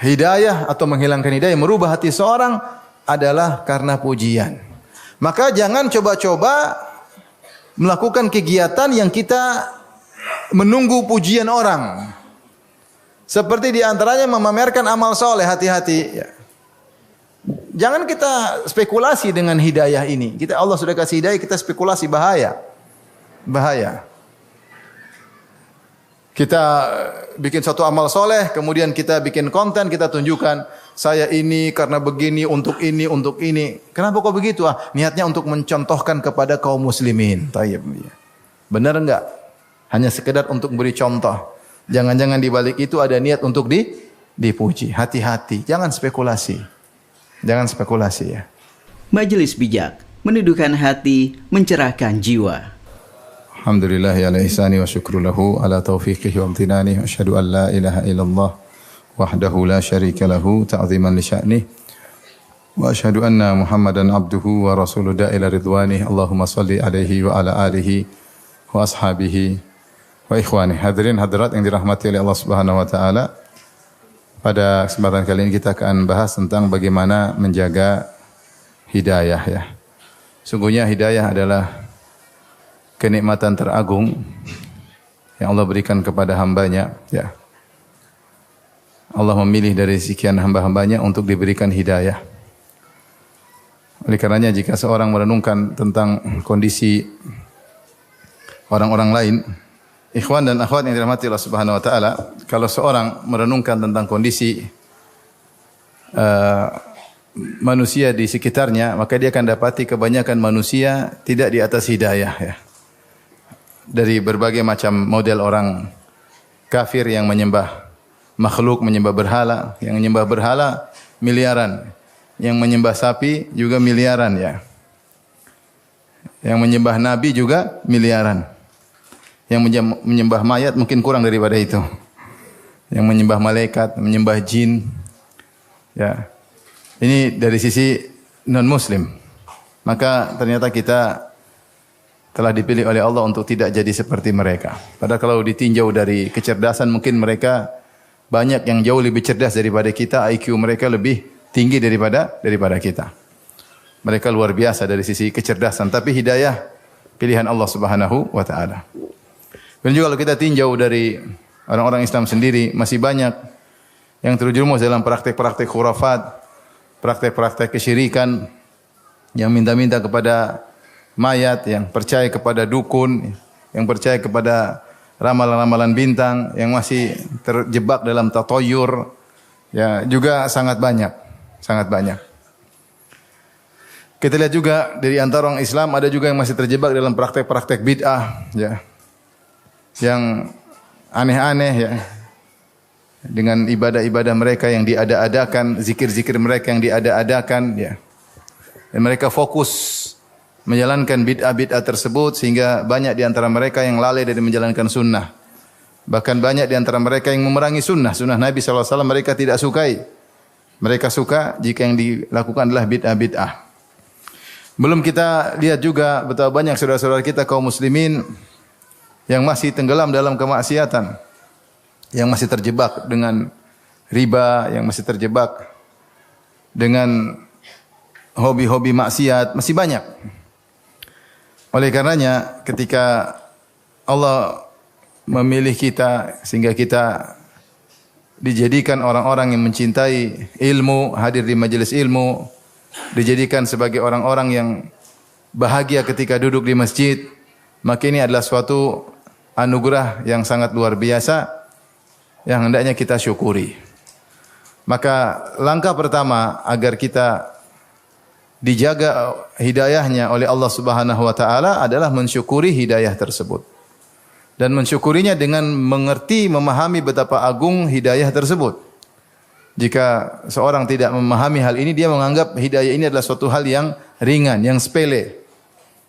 hidayah atau menghilangkan hidayah, merubah hati seorang adalah karena pujian. Maka jangan coba-coba melakukan kegiatan yang kita menunggu pujian orang. Seperti di antaranya memamerkan amal soleh, hati-hati. Jangan kita spekulasi dengan hidayah ini. Allah sudah kasih hidayah, kita spekulasi, bahaya. Bahaya. Kita bikin suatu amal soleh, kemudian kita bikin konten, kita tunjukkan, saya ini karena begini, untuk ini, untuk ini. Kenapa kok begitu? Niatnya untuk mencontohkan kepada kaum muslimin. Tayyib. Benar enggak? Hanya sekedar untuk beri contoh. Jangan-jangan di balik itu ada niat untuk dipuji. Hati-hati, jangan spekulasi. Jangan spekulasi ya. Majelis bijak, menundukkan hati, mencerahkan jiwa. Alhamdulillah ala ihsani wa syukru lahu ala taufiqihi wa amtinani. Asyhadu an la ilaha illallah wahdahu la syarika lahu ta'ziman li sya'nih. Wa asyhadu anna Muhammadan abduhu wa rasuluhu da'ila ridwanih. Allahumma salli alaihi wa ala alihi wa ashabihi wa ikhwani. Hadirin hadirat yang dirahmati oleh Allah Subhanahu wa taala. Pada kesempatan kali ini kita akan bahas tentang bagaimana menjaga hidayah ya. Sungguhnya hidayah adalah kenikmatan teragung yang Allah berikan kepada hambanya ya. Allah memilih dari sekian hamba-hambanya untuk diberikan hidayah. Oleh karenanya jika seorang merenungkan tentang kondisi orang-orang lain, ikhwan dan akhwat yang dirahmati Allah Subhanahu wa taala, kalau seorang merenungkan tentang kondisi manusia di sekitarnya, maka dia akan dapati kebanyakan manusia tidak di atas hidayah ya. Dari berbagai macam model orang kafir yang menyembah makhluk, menyembah berhala, yang menyembah berhala miliaran, yang menyembah sapi juga miliaran ya. Yang menyembah nabi juga miliaran. Yang menyembah mayat mungkin kurang daripada itu. Yang menyembah malaikat, menyembah jin. Ya. Ini dari sisi non muslim. Maka ternyata kita telah dipilih oleh Allah untuk tidak jadi seperti mereka. Padahal kalau ditinjau dari kecerdasan mungkin mereka banyak yang jauh lebih cerdas daripada kita, IQ mereka lebih tinggi daripada kita. Mereka luar biasa dari sisi kecerdasan, tapi hidayah pilihan Allah Subhanahu wa taala. Dan juga kalau kita tinjau dari orang-orang Islam sendiri, masih banyak yang terjerumus dalam praktek-praktek khurafat, praktek-praktek kesyirikan, yang minta-minta kepada mayat, yang percaya kepada dukun, yang percaya kepada ramalan-ramalan bintang, yang masih terjebak dalam tatoyur, ya juga sangat banyak, sangat banyak. Kita lihat juga dari antara orang Islam ada juga yang masih terjebak dalam praktek-praktek bid'ah, ya, yang aneh-aneh, ya, dengan ibadah-ibadah mereka yang diada-adakan, zikir-zikir mereka yang diada-adakan, ya, dan mereka fokus menjalankan bid'ah-bid'ah tersebut sehingga banyak di antara mereka yang lalai dari menjalankan sunnah. Bahkan banyak di antara mereka yang memerangi sunnah Nabi SAW mereka tidak sukai. Mereka suka jika yang dilakukan adalah bid'ah-bid'ah. Belum kita lihat juga betapa banyak saudara-saudara kita kaum muslimin yang masih tenggelam dalam kemaksiatan, yang masih terjebak dengan riba, yang masih terjebak dengan hobi-hobi maksiat, masih banyak. Oleh karenanya ketika Allah memilih kita sehingga kita dijadikan orang-orang yang mencintai ilmu, hadir di majelis ilmu, dijadikan sebagai orang-orang yang bahagia ketika duduk di masjid, maka ini adalah suatu anugerah yang sangat luar biasa yang hendaknya kita syukuri. Maka langkah pertama agar kita dijaga hidayahnya oleh Allah Subhanahu wa taala adalah mensyukuri hidayah tersebut. Dan mensyukurinya dengan mengerti, memahami betapa agung hidayah tersebut. Jika seorang tidak memahami hal ini, dia menganggap hidayah ini adalah suatu hal yang ringan, yang sepele.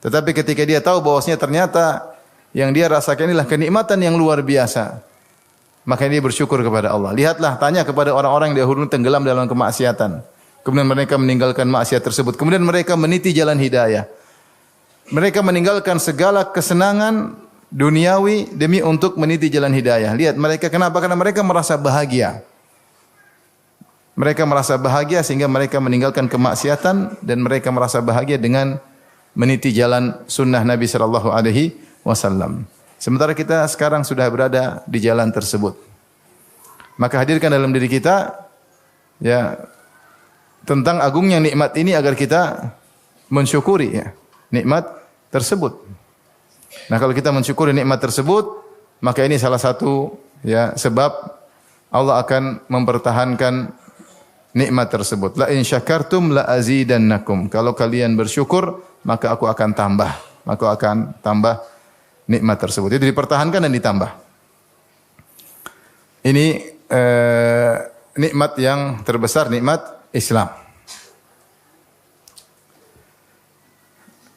Tetapi ketika dia tahu bahwasanya ternyata yang dia rasakan inilah kenikmatan yang luar biasa, maka dia bersyukur kepada Allah. Lihatlah, tanya kepada orang-orang yang dahulu tenggelam dalam kemaksiatan. Kemudian mereka meninggalkan maksiat tersebut. Kemudian mereka meniti jalan hidayah. Mereka meninggalkan segala kesenangan duniawi demi untuk meniti jalan hidayah. Lihat mereka kenapa? Karena mereka merasa bahagia. mereka merasa bahagia sehingga mereka meninggalkan kemaksiatan dan mereka merasa bahagia dengan meniti jalan sunnah Nabi sallallahu alaihi wasallam. Sementara kita sekarang sudah berada di jalan tersebut. Maka hadirkan dalam diri kita ya tentang agungnya nikmat ini agar kita mensyukuri ya nikmat tersebut. Nah, kalau kita mensyukuri nikmat tersebut, maka ini salah satu ya sebab Allah akan mempertahankan nikmat tersebut. La in syakartum la azidannakum. Kalau kalian bersyukur, maka aku akan tambah. Maka aku akan tambah nikmat tersebut. Itu dipertahankan dan ditambah. Ini nikmat yang terbesar, nikmat Islam.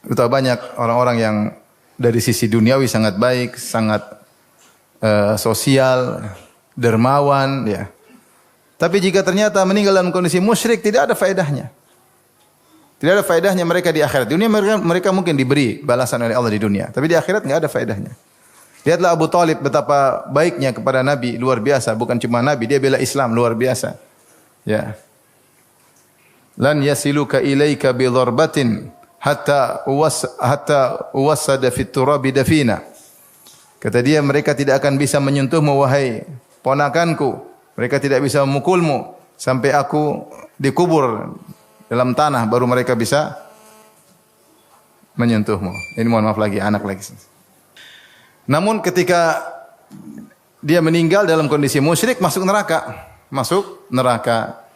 Betapa banyak orang-orang yang dari sisi duniawi sangat baik, sangat sosial, dermawan, ya. Tapi jika ternyata meninggal dalam kondisi musyrik, tidak ada faedahnya. Tidak ada faedahnya mereka di akhirat. Di dunia mereka mungkin diberi balasan oleh Allah di dunia, tapi di akhirat enggak ada faedahnya. Lihatlah Abu Talib betapa baiknya kepada Nabi, luar biasa. Bukan cuma Nabi, dia bela Islam luar biasa. Ya. Lan yasiluka ilaika bi dharbatin hatta uwassada fit turabi dafina. Kata dia, mereka tidak akan bisa menyentuhmu wahai ponakanku. Mereka tidak bisa memukulmu sampai aku dikubur dalam tanah baru mereka bisa menyentuhmu. Ini mohon maaf lagi anak lagi. Namun ketika dia meninggal dalam kondisi musyrik, masuk neraka. Masuk neraka.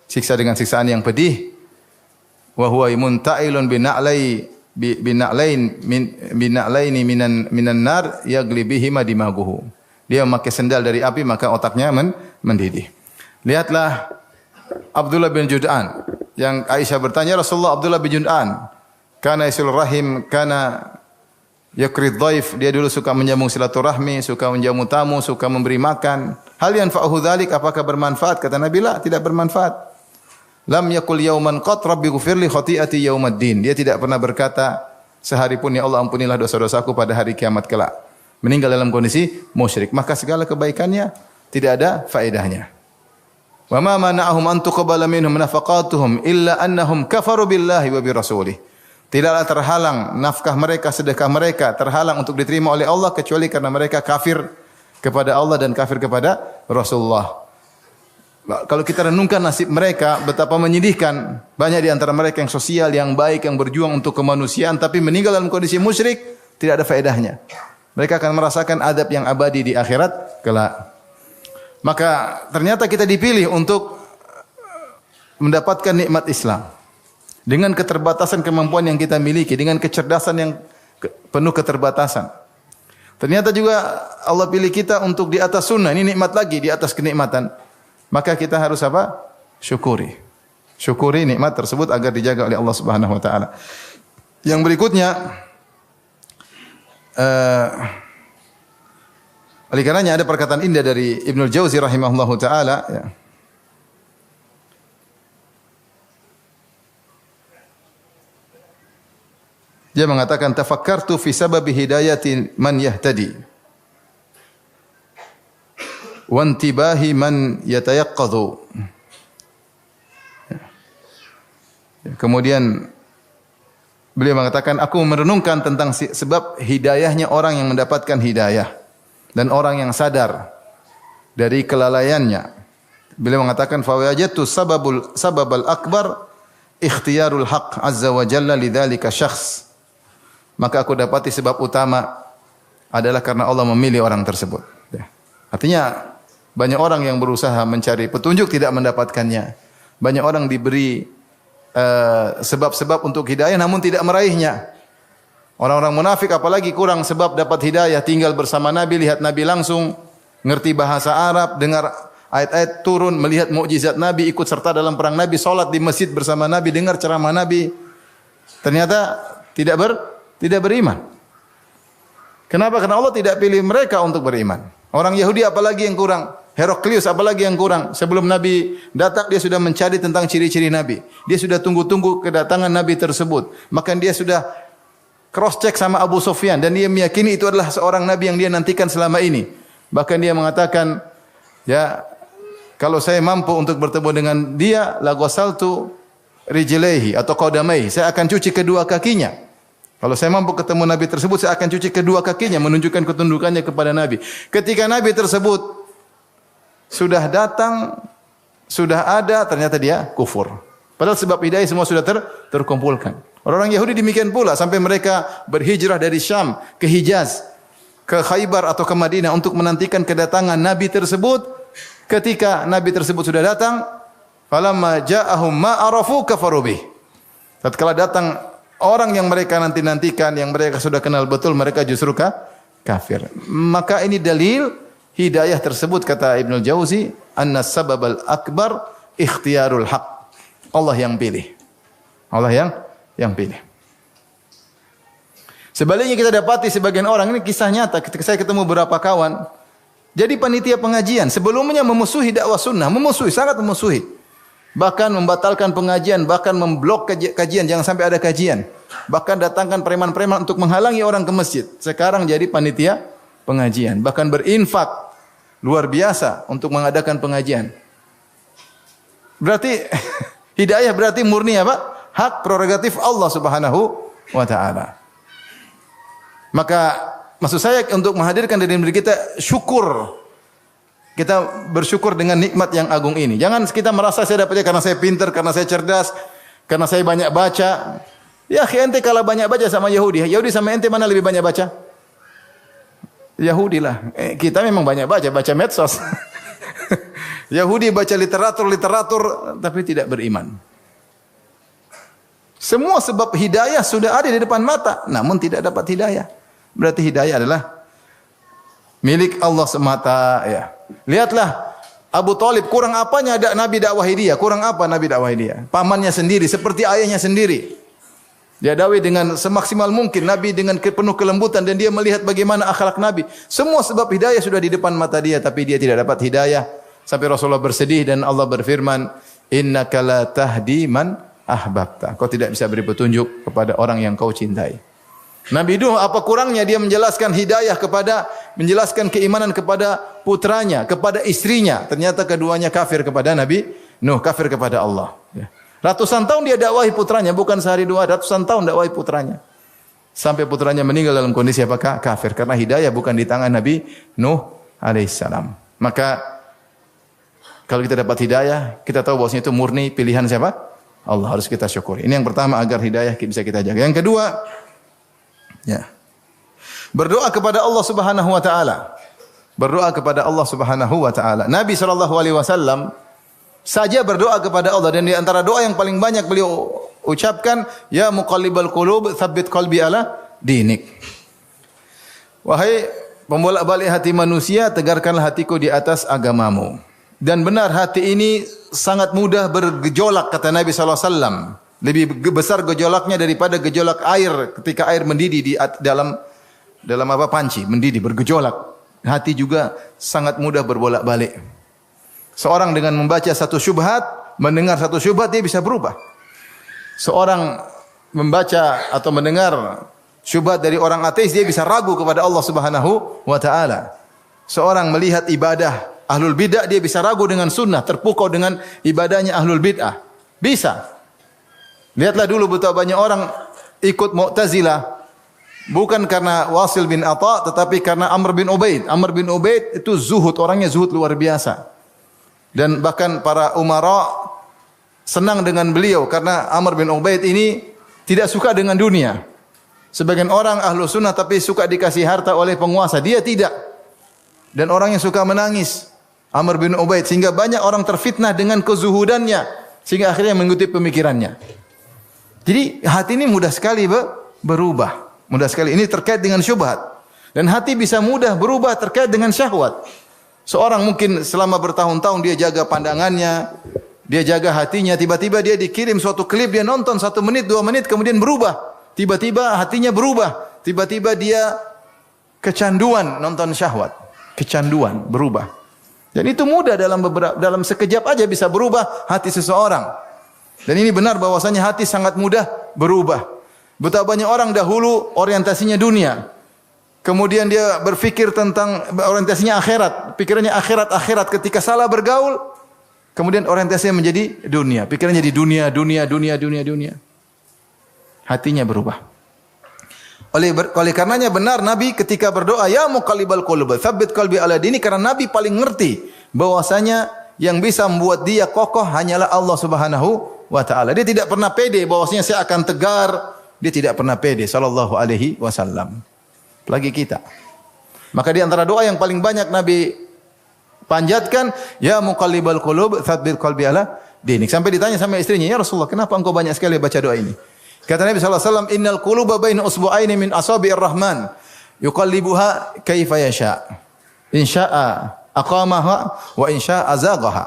Siksa dengan siksaan yang pedih. Wa huwa munta'ilun bina'laini minan nar yagli bihima dimaguhu. Dia memakai sendal dari api, maka otaknya mendidih. Lihatlah Abdullah bin Jud'an yang Aisyah bertanya, Rasulullah, Abdullah bin Jud'an kana yasil rahim, kana yakrid dhaif, dia dulu suka menyambung silaturahmi, suka menjamu tamu, suka memberi makan. Hal yanfa'uhu dzalik, apakah bermanfaat? Kata Nabi, la, tidak bermanfaat. Lam yakul yauman qat rabbi ghfirli khati'ati yaumaddin. Dia tidak pernah berkata sehari pun, ya Allah ampunilah dosa-dosaku pada hari kiamat kelak. Meninggal dalam kondisi musyrik, maka segala kebaikannya tidak ada faedahnya. Wa ma mana'ahum an tuqbala minhum nafaqatuhum illa annahum kafaru billahi wa bi rasulih. Tidaklah terhalang nafkah mereka, sedekah mereka terhalang untuk diterima oleh Allah kecuali karena mereka kafir kepada Allah dan kafir kepada Rasulullah. Kalau kita renungkan nasib mereka, betapa menyedihkan. Banyak di antara mereka yang sosial, yang baik, yang berjuang untuk kemanusiaan, tapi meninggal dalam kondisi musyrik, tidak ada faedahnya. Mereka akan merasakan adab yang abadi di akhirat kelak. Maka ternyata kita dipilih untuk mendapatkan nikmat Islam. Dengan keterbatasan kemampuan yang kita miliki, dengan kecerdasan yang penuh keterbatasan. Ternyata juga Allah pilih kita untuk di atas sunnah. Ini nikmat lagi di atas kenikmatan. Maka kita harus apa? Syukuri. Syukuri nikmat tersebut agar dijaga oleh Allah Subhanahu wa taala. Yang berikutnya, oleh karenanya ada perkataan indah dari Ibnul Jauzi rahimahullahu taala, ya. Dia mengatakan, tafakkartu fi sababi hidayati man yahtadi wa intibahi man yatayaqqadhu. Kemudian beliau mengatakan, aku merenungkan tentang sebab hidayahnya orang yang mendapatkan hidayah dan orang yang sadar dari kelalaiannya. Beliau mengatakan, fa wajadtu sababal akbar ikhtiyarul haqq azza wa jalla lidzalika syakhs. Maka aku dapati sebab utama adalah karena Allah memilih orang tersebut. Artinya banyak orang yang berusaha mencari petunjuk tidak mendapatkannya. Banyak orang diberi sebab-sebab untuk hidayah namun tidak meraihnya. Orang-orang munafik apalagi kurang sebab dapat hidayah, tinggal bersama Nabi, lihat Nabi langsung, ngerti bahasa Arab, dengar ayat-ayat turun, melihat mukjizat Nabi, ikut serta dalam perang Nabi, salat di masjid bersama Nabi, dengar ceramah Nabi. Ternyata tidak beriman. Kenapa? Karena Allah tidak pilih mereka untuk beriman. Orang Yahudi apalagi yang kurang? Heraklius apalagi yang kurang? Sebelum Nabi datang dia sudah mencari tentang ciri-ciri Nabi. Dia sudah tunggu-tunggu kedatangan Nabi tersebut. Maka dia sudah cross check sama Abu Sufyan dan dia meyakini itu adalah seorang Nabi yang dia nantikan selama ini. Bahkan dia mengatakan, ya, Kalau saya mampu untuk bertemu dengan dia, la ghasaltu rijlaihi atau qadamaihi. Saya akan cuci kedua kakinya. Kalau saya mampu ketemu Nabi tersebut, saya akan cuci kedua kakinya, menunjukkan ketundukannya kepada Nabi. Ketika Nabi tersebut sudah datang, sudah ada, ternyata dia kufur. Padahal sebab hidayah semua sudah terkumpulkan. Orang-orang Yahudi demikian pula sampai mereka berhijrah dari Syam ke Hijaz, ke Khaybar atau ke Madinah untuk menantikan kedatangan Nabi tersebut. Ketika Nabi tersebut sudah datang, falamma ja'ahum ma arafu kafaru bih. Tatkala datang orang yang mereka nanti-nantikan, yang mereka sudah kenal betul, mereka justru kafir. Maka ini dalil hidayah tersebut, kata Ibnu Jauzi, anna sababal akbar ikhtiyarul haq. Allah yang pilih. Allah yang pilih. Sebaliknya kita dapati sebagian orang, ini kisah nyata, ketika saya ketemu beberapa kawan, jadi panitia pengajian, sebelumnya memusuhi dakwah sunnah, sangat memusuhi. Bahkan membatalkan pengajian, bahkan memblok kajian, jangan sampai ada kajian. Bahkan datangkan preman-preman untuk menghalangi orang ke masjid. Sekarang jadi panitia pengajian, bahkan berinfak luar biasa untuk mengadakan pengajian. Berarti hidayah berarti murni apa? Hak prerogatif Allah Subhanahu wa taala. Maka maksud saya untuk menghadirkan dari diri kita syukur. Kita bersyukur dengan nikmat yang agung ini. Jangan kita merasa saya dapatnya karena saya pintar, karena saya cerdas, karena saya banyak baca. Ya, ente kalau banyak baca sama Yahudi. Yahudi sama ente mana lebih banyak baca? Yahudi lah. Kita memang banyak baca medsos. Yahudi baca literatur, tapi tidak beriman. Semua sebab hidayah sudah ada di depan mata, namun tidak dapat hidayah. Berarti hidayah adalah milik Allah semata. Ya. Lihatlah Abu Talib, kurang apanya ada Nabi dakwahi dia? Kurang apa Nabi dakwahi dia? Pamannya sendiri, seperti ayahnya sendiri. Dia dakwah dengan semaksimal mungkin, Nabi dengan penuh kelembutan, dan dia melihat bagaimana akhlak Nabi. Semua sebab hidayah sudah di depan mata dia, tapi dia tidak dapat hidayah. Sampai Rasulullah bersedih dan Allah berfirman, innaka la tahdi man ahbabta. Kau tidak bisa beri petunjuk kepada orang yang kau cintai. Nabi Nuh, apa kurangnya dia menjelaskan hidayah menjelaskan keimanan kepada putranya, kepada istrinya. Ternyata keduanya kafir kepada Nabi Nuh, kafir kepada Allah. Ratusan tahun dia dakwahi putranya, bukan sehari dua, ratusan tahun dakwahi putranya. Sampai putranya meninggal dalam kondisi apakah? Kafir. Karena hidayah bukan di tangan Nabi Nuh alaihissalam. Maka kalau kita dapat hidayah, kita tahu bahwasanya itu murni pilihan siapa? Allah, harus kita syukuri. Ini yang pertama agar hidayah bisa kita jaga. Yang kedua, ya, berdoa kepada Allah Subhanahu wa taala. Berdoa kepada Allah Subhanahu wa taala. Nabi sallallahu alaihi wasallam saja berdoa kepada Allah, dan di antara doa yang paling banyak beliau ucapkan, ya muqallibal qulub, tsabbit qalbi ala dinik. Wahai pembolak-balik hati manusia, tegarkanlah hatiku di atas agamamu. Dan benar, hati ini sangat mudah bergejolak, kata Nabi sallallahu alaihi wasallam. Lebih besar gejolaknya daripada gejolak air ketika air mendidih di dalam panci, mendidih, bergejolak. Hati juga sangat mudah berbolak-balik. Seorang dengan membaca satu syubhat, mendengar satu syubhat, dia bisa berubah. Seorang membaca atau mendengar syubhat dari orang ateis, dia bisa ragu kepada Allah Subhanahu wa taala. Seorang melihat ibadah ahlul bid'ah, dia bisa ragu dengan sunnah, terpukau dengan ibadahnya ahlul bid'ah. Bisa. Lihatlah dulu betapa banyak orang ikut Mu'tazilah, bukan karena Wasil bin Atha, tetapi karena Amr bin Ubaid. Amr bin Ubaid itu zuhud, orangnya zuhud luar biasa. Dan bahkan para umara senang dengan beliau karena Amr bin Ubaid ini tidak suka dengan dunia. Sebagian orang ahlu sunnah tapi suka dikasih harta oleh penguasa, dia tidak. Dan orang yang suka menangis, Amr bin Ubaid, sehingga banyak orang terfitnah dengan kezuhudannya, sehingga akhirnya mengikuti pemikirannya. Jadi hati ini mudah sekali berubah. Mudah sekali. Ini terkait dengan syubhat. Dan hati bisa mudah berubah terkait dengan syahwat. Seorang mungkin selama bertahun-tahun dia jaga pandangannya, dia jaga hatinya, tiba-tiba dia dikirim suatu klip, dia nonton 1 menit, 2 menit, kemudian berubah. Tiba-tiba hatinya berubah. Tiba-tiba dia kecanduan nonton syahwat. Kecanduan, berubah. Dan itu mudah, dalam sekejap aja bisa berubah hati seseorang. Dan ini benar bahwasanya hati sangat mudah berubah. Betapa banyak orang dahulu orientasinya dunia. Kemudian dia berpikir tentang orientasinya akhirat. Pikirannya akhirat. Ketika salah bergaul, Kemudian orientasinya menjadi dunia, pikirannya jadi dunia. Hatinya berubah. Oleh karenanya benar Nabi ketika berdoa, ya muqallibal qulub, tsabbit qalbi ala dini, karena Nabi paling ngerti bahwasanya yang bisa membuat dia kokoh hanyalah Allah Subhanahu wa taala. Dia tidak pernah pede bahwasanya saya akan tegar, dia tidak pernah pede sallallahu alaihi wasallam. Apalagi kita. Maka di antara doa yang paling banyak Nabi panjatkan, ya muqallibal qulub, tsabbit qalbi ala dinik. Sampai ditanya sama istrinya, ya Rasulullah, kenapa engkau banyak sekali baca doa ini? Kata Nabi sallallahu alaihi wasallam, innal quluba baina usbu'aini min asabi'ir rahman, yuqallibuha kaifa yasha. In syaa aqamaha wa in syaa azaghaha.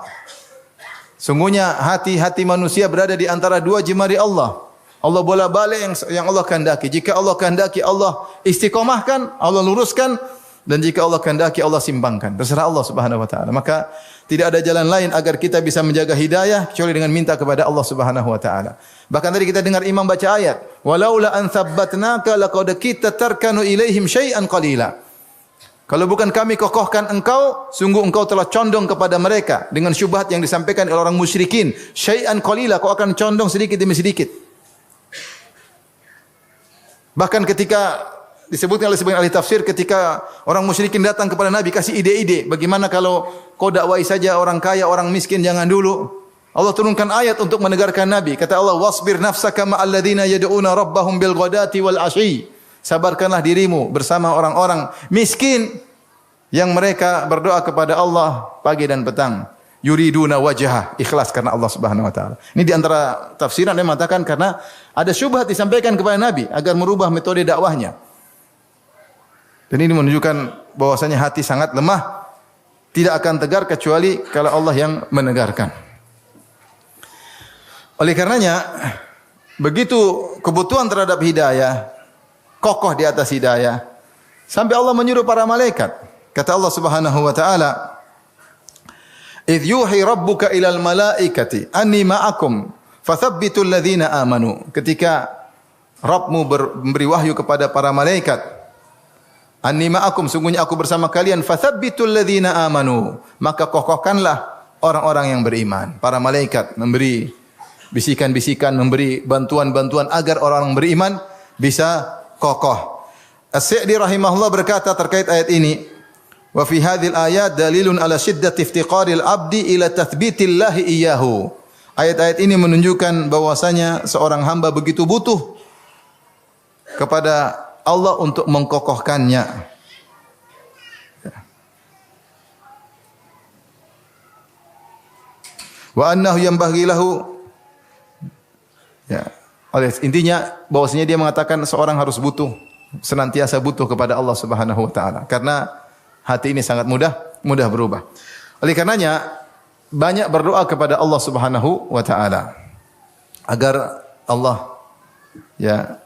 Sungguhnya hati-hati manusia berada di antara dua jemari Allah. Allah bola-balik yang Allah kehendaki. Jika Allah kehendaki, Allah istiqomahkan, Allah luruskan, dan jika Allah kehendaki, Allah simpangkan. Terserah Allah Subhanahu wa taala. Maka tidak ada jalan lain agar kita bisa menjaga hidayah kecuali dengan minta kepada Allah Subhanahu wa taala. Bahkan tadi kita dengar imam baca ayat, walaula an tsabbatnaka laqad kitta tarkanu ilaihim syai'an qalila. Kalau bukan kami kokohkan engkau, sungguh engkau telah condong kepada mereka dengan syubhat yang disampaikan oleh orang musyrikin. Syai'an qalila, kau akan condong sedikit demi sedikit. Bahkan ketika disebutkan oleh sebagian ahli tafsir, ketika orang musyrikin datang kepada Nabi kasih ide-ide, bagaimana kalau kau dakwai saja orang kaya, orang miskin, jangan dulu. Allah turunkan ayat untuk menegarkan Nabi. Kata Allah, wasbir nafsaka ma'al ladzina yad'una rabbahum bil ghadati wal 'ashyi. Sabarkanlah dirimu bersama orang-orang miskin yang mereka berdoa kepada Allah pagi dan petang. Yuriduna wajhah, ikhlas karena Allah Subhanahu wa taala. Ini di antara tafsiran yang mengatakan karena ada syubhat disampaikan kepada Nabi agar merubah metode dakwahnya. Dan ini menunjukkan bahwasanya hati sangat lemah, tidak akan tegar kecuali kalau Allah yang menegarkan. Oleh karenanya, begitu kebutuhan terhadap hidayah, kokoh di atas hidayah, sampai Allah menyuruh para malaikat. Kata Allah Subhanahu wa taala, "Idz yuhi rabbuka ilal malaikati anni ma'akum fathabbitul ladzina amanu." Ketika Rabbmu memberi wahyu kepada para malaikat, "Anni ma'akum, sungguhnya aku bersama kalian, fathabbitul ladzina amanu." Maka kokohkanlah orang-orang yang beriman. Para malaikat memberi bisikan-bisikan, memberi bantuan-bantuan agar orang beriman bisa kokoh. As-Sa'di rahimahullah berkata terkait ayat ini, wa fi hadhil ayat dalilun ala shiddati iftiqaril abdi ila tathbitillahi iyyahu. Ayat-ayat ini menunjukkan bahwasanya seorang hamba begitu butuh kepada Allah untuk mengkokohkannya. Wa annahu yanbaghi lahu, ya, oleh intinya bahwasanya dia mengatakan seorang harus senantiasa butuh kepada Allah Subhanahu wa taala karena hati ini sangat mudah berubah. Oleh karenanya banyak berdoa kepada Allah Subhanahu wa taala agar Allah ya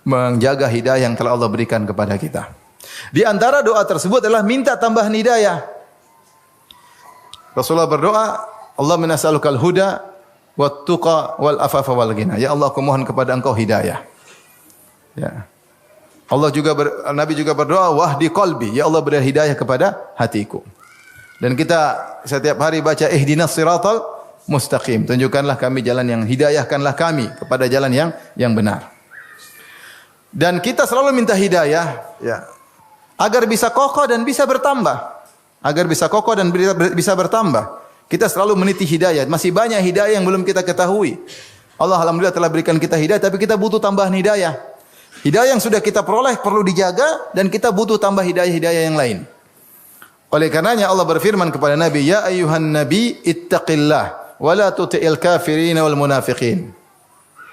menjaga hidayah yang telah Allah berikan kepada kita. Di antara doa tersebut adalah minta tambahan hidayah. Rasulullah berdoa, Allahumma nas'alukal huda wat tuqa wal afafa wal ghina. Ya Allah, aku mohon kepada Engkau hidayah. Ya. Nabi juga berdoa, wahdi qalbi. Ya Allah, beri hidayah kepada hatiku. Dan kita setiap hari baca ihdinas siratal mustaqim. Tunjukkanlah kami jalan yang hidayahkanlah kami kepada jalan yang benar. Dan kita selalu minta hidayah ya, agar bisa kokoh dan bisa bertambah. Agar bisa kokoh dan bisa bertambah. Kita selalu meniti hidayah. Masih banyak hidayah yang belum kita ketahui. Allah alhamdulillah telah berikan kita hidayah, tapi kita butuh tambahan hidayah. Hidayah yang sudah kita peroleh perlu dijaga dan kita butuh tambah hidayah-hidayah yang lain. Oleh karenanya Allah berfirman kepada Nabi, ya ayyuhan nabi ittaqillah wa la tuti'il kafirin wal munafiqin.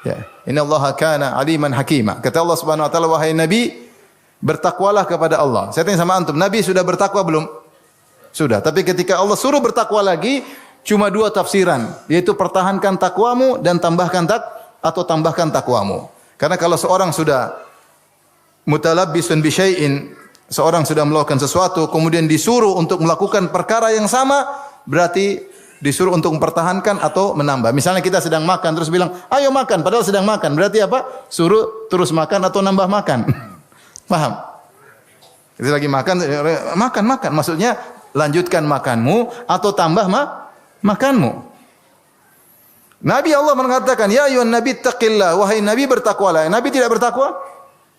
Ya, innallaha kana aliman hakima. Kata Allah Subhanahu wa taala, wahai Nabi, bertakwalah kepada Allah. Saya tanya sama antum, Nabi sudah bertakwa belum? Sudah, tapi ketika Allah suruh bertakwa lagi, cuma dua tafsiran, yaitu pertahankan takwamu dan tambahkan takwamu. Karena kalau seorang sudah mutalabbisun bi syai'in, seorang sudah melakukan sesuatu kemudian disuruh untuk melakukan perkara yang sama, berarti disuruh untuk mempertahankan atau menambah. Misalnya kita sedang makan terus bilang, "Ayo makan," padahal sedang makan. Berarti apa? Suruh terus makan atau nambah makan. Paham? Kita lagi makan, makan. Maksudnya lanjutkan makanmu atau tambah makanmu. Nabi Allah mengatakan, "Ya ayyuhan nabi taqillah." Wahai nabi bertakwalah. Nabi tidak bertakwa?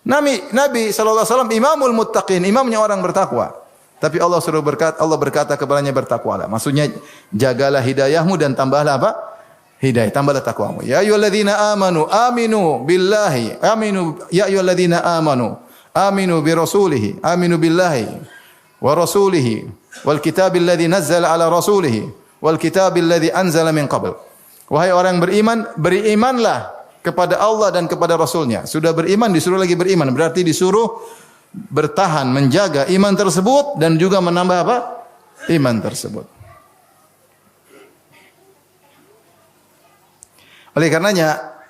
Nabi sallallahu alaihi wasallam imamul muttaqin, imamnya orang bertakwa. Tapi Allah berkata kepadanya bertakwalah. Maksudnya jagalah hidayahmu dan tambahlah apa? Hidayah, tambahlah takwamu. Ya ayyuhalladzina amanu aminu billahi. Ya ayyuhalladzina amanu aminu bi rasulihi. Aminu billahi wa rasulihi wal kitabil ladzi nazzala ala rasulihi wal kitabil ladzi anzala min qabl. Wahai orang yang beriman, berimanlah kepada Allah dan kepada Rasulnya. Sudah beriman, disuruh lagi beriman. Berarti disuruh bertahan, menjaga iman tersebut dan juga menambah apa? Iman tersebut. Oleh karenanya,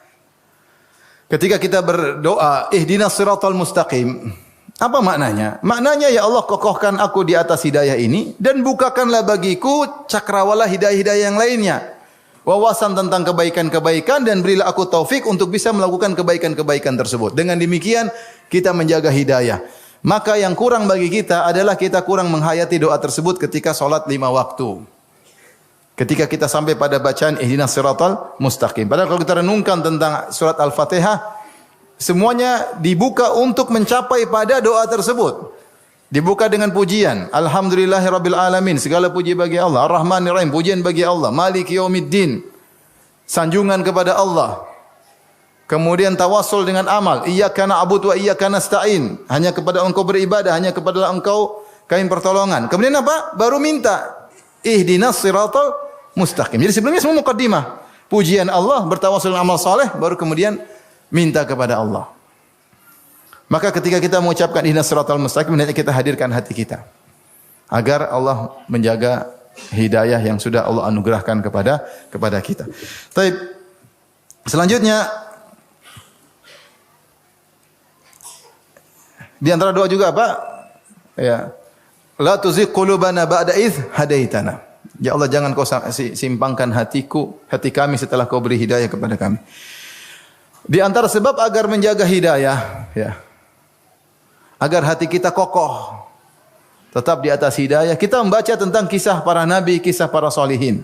ketika kita berdoa, ihdinas siratal mustaqim, apa maknanya? Maknanya, ya Allah, kokohkan aku di atas hidayah ini dan bukakanlah bagiku cakrawala hidayah-hidayah yang lainnya. Wawasan tentang kebaikan-kebaikan dan berilah aku taufik untuk bisa melakukan kebaikan-kebaikan tersebut. Dengan demikian kita menjaga hidayah. Maka yang kurang bagi kita adalah kita kurang menghayati doa tersebut ketika salat 5 waktu. Ketika kita sampai pada bacaan ihdinas siratal mustaqim. Padahal kalau kita renungkan tentang surat Al-Fatihah, semuanya dibuka untuk mencapai pada doa tersebut. Dibuka dengan pujian, alhamdulillahirabbil alamin, segala puji bagi Allah. Ar-Rahmanir Rahim, pujian bagi Allah. Maliki yaumiddin, sanjungan kepada Allah. Kemudian tawassul dengan amal, iyyaka na'budu wa iyyaka nasta'in, hanya kepada Engkau beribadah, hanya kepada Engkau kami pertolongan. Kemudian apa? Baru minta ihdinas siratal mustaqim. Jadi sebelumnya semua muqaddimah. Pujian Allah, bertawassul dengan amal saleh, baru kemudian minta kepada Allah. Maka ketika kita mengucapkan ihdinas siratal mustaqim, hendaknya kita hadirkan hati kita agar Allah menjaga hidayah yang sudah Allah anugerahkan kepada kita. Baik. Selanjutnya di antara doa juga apa? Ya. La tuzigh qulubana ba'da idh hadaitana. Ya Allah, jangan kau simpangkan hati kami setelah kau beri hidayah kepada kami. Di antara sebab agar menjaga hidayah, ya, agar hati kita kokoh, tetap di atas hidayah, kita membaca tentang kisah para nabi, kisah para solihin.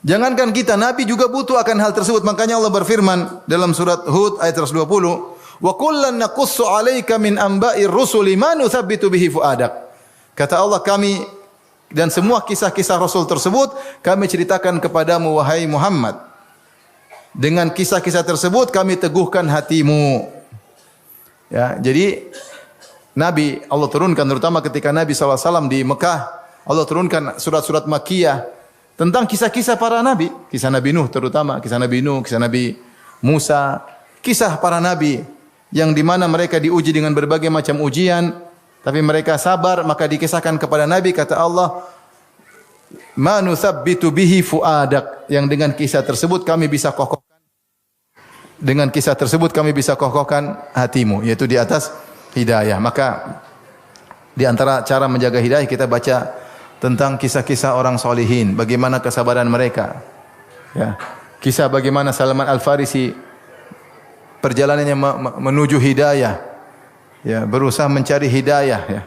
Jangankan kita, nabi juga butuh akan hal tersebut. Makanya Allah berfirman dalam surat Hud ayat 120, "Wa kullan naqussu 'alaika min amba'ir rusuli ma nuthabbitu bihi fuadak." Kata Allah, kami dan semua kisah-kisah Rasul tersebut kami ceritakan kepadamu wahai Muhammad. Dengan kisah-kisah tersebut kami teguhkan hatimu. Ya, jadi Nabi Allah turunkan, terutama ketika Nabi SAW di Mekah, Allah turunkan surat-surat Makkiyah tentang kisah-kisah para nabi, kisah Nabi Nuh terutama, kisah Nabi Nuh, kisah Nabi Musa, kisah para nabi yang di mana mereka diuji dengan berbagai macam ujian, tapi mereka sabar, maka dikisahkan kepada Nabi, kata Allah, "Ma nuthabbitu bihi fuadak," yang dengan kisah tersebut kami bisa kokohkan. Dengan kisah tersebut kami bisa kokohkan hatimu, yaitu di atas hidayah. Maka di antara cara menjaga hidayah kita baca tentang kisah-kisah orang solihin, bagaimana kesabaran mereka. Ya. Kisah bagaimana Salman Al-Farisi perjalanannya menuju hidayah. Ya, berusaha mencari hidayah, ya.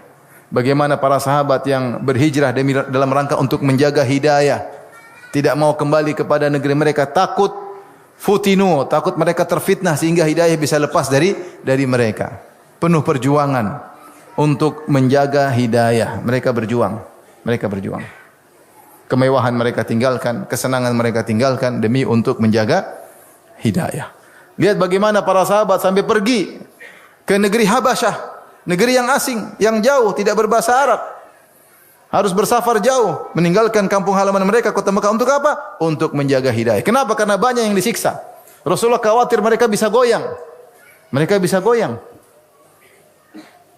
Bagaimana para sahabat yang berhijrah dalam rangka untuk menjaga hidayah, tidak mau kembali kepada negeri mereka, takut takut mereka terfitnah sehingga hidayah bisa lepas dari mereka. Penuh perjuangan untuk menjaga hidayah. Mereka berjuang. Kemewahan mereka tinggalkan, kesenangan mereka tinggalkan demi untuk menjaga hidayah. Lihat bagaimana para sahabat sampai pergi ke negeri Habasyah, negeri yang asing, yang jauh, tidak berbahasa Arab. Harus bersafar jauh, meninggalkan kampung halaman mereka, kota Mekah. Untuk apa? Untuk menjaga hidayah. Kenapa? Karena banyak yang disiksa. Rasulullah khawatir mereka bisa goyang.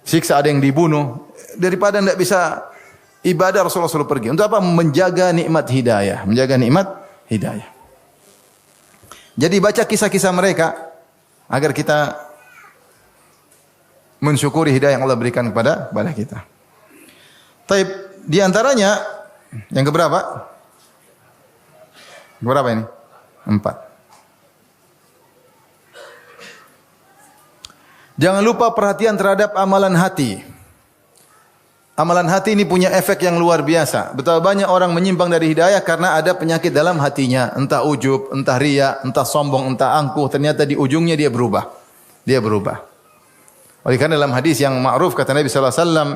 Siksa, ada yang dibunuh. Daripada tidak bisa ibadah, Rasulullah suruh pergi. Untuk apa? Menjaga nikmat hidayah. Jadi baca kisah-kisah mereka agar kita mensyukuri hidayah yang Allah berikan kepada kita. Taib. Di antaranya yang keberapa? Berapa ini? 4. Jangan lupa perhatian terhadap amalan hati. Amalan hati ini punya efek yang luar biasa. Betapa banyak orang menyimpang dari hidayah karena ada penyakit dalam hatinya, entah ujub, entah riya, entah sombong, entah angkuh. Ternyata di ujungnya dia berubah. Dia berubah. Oleh karena dalam hadis yang ma'ruf kata Nabi sallallahu alaihi wasallam,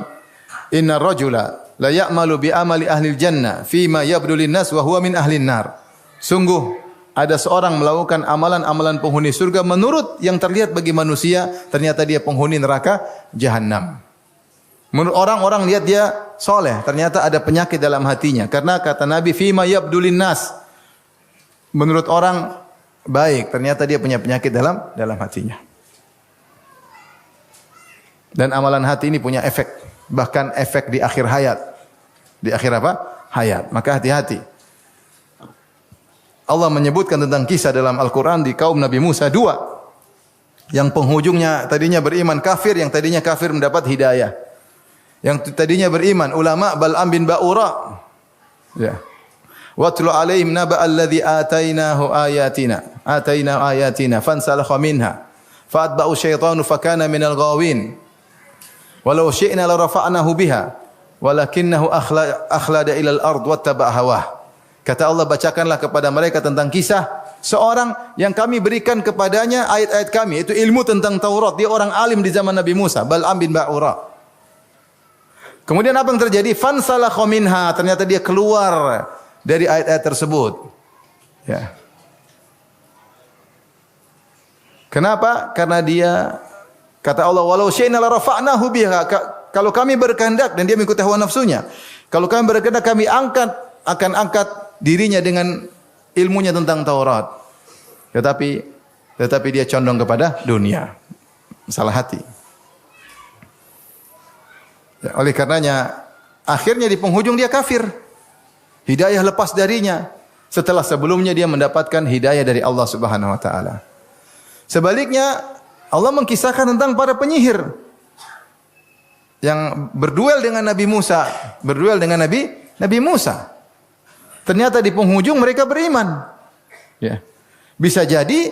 "Innar rajula la ya'malu bi amali ahli jannah fima yabdu lin-nas wa huwa min ahli nar." Sungguh ada seorang melakukan amalan-amalan penghuni surga menurut yang terlihat bagi manusia, ternyata dia penghuni neraka jahanam. Menurut orang-orang lihat dia soleh, ternyata ada penyakit dalam hatinya. Karena kata Nabi, fima yabdulin nas. Menurut orang baik, ternyata dia punya penyakit dalam hatinya. Dan amalan hati ini punya efek, bahkan efek di akhir hayat. Di akhir apa? Hayat. Maka hati-hati. Allah menyebutkan tentang kisah dalam Al-Quran di kaum Nabi Musa dua. Yang penghujungnya tadinya beriman kafir, yang tadinya kafir mendapat hidayah. Yang tadinya beriman ulama Bal'am bin Ba'ura. Ya. Watlu alaihim naba alladhi atainahu ayatina fansalakha minha fa'atba'u syaitanu fakana minal ghawin. Walau syi'na la rafa'nahu biha walakinnahu akhlada ilal ard wattaba'a hawah. Kata Allah, bacakanlah kepada mereka tentang kisah seorang yang kami berikan kepadanya ayat-ayat kami, itu ilmu tentang Taurat. Dia orang alim di zaman Nabi Musa, Bal'am bin Ba'ura. Kemudian apa yang terjadi? Fansalakha minha, ternyata dia keluar dari ayat-ayat tersebut. Ya. Kenapa? Karena dia kata Allah, walau syi'na la rafa'nahu biha. Kalau kami berkehendak, dan dia mengikuti hawa nafsunya. Kalau kami berkehendak, kami akan angkat dirinya dengan ilmunya tentang Taurat. Tetapi dia condong kepada dunia. Salah hati. Ya, oleh karenanya akhirnya di penghujung dia kafir. Hidayah lepas darinya setelah sebelumnya dia mendapatkan hidayah dari Allah Subhanahu wa taala. Sebaliknya Allah mengkisahkan tentang para penyihir yang berduel dengan Nabi Musa, Nabi Musa. Ternyata di penghujung mereka beriman. Ya. Bisa jadi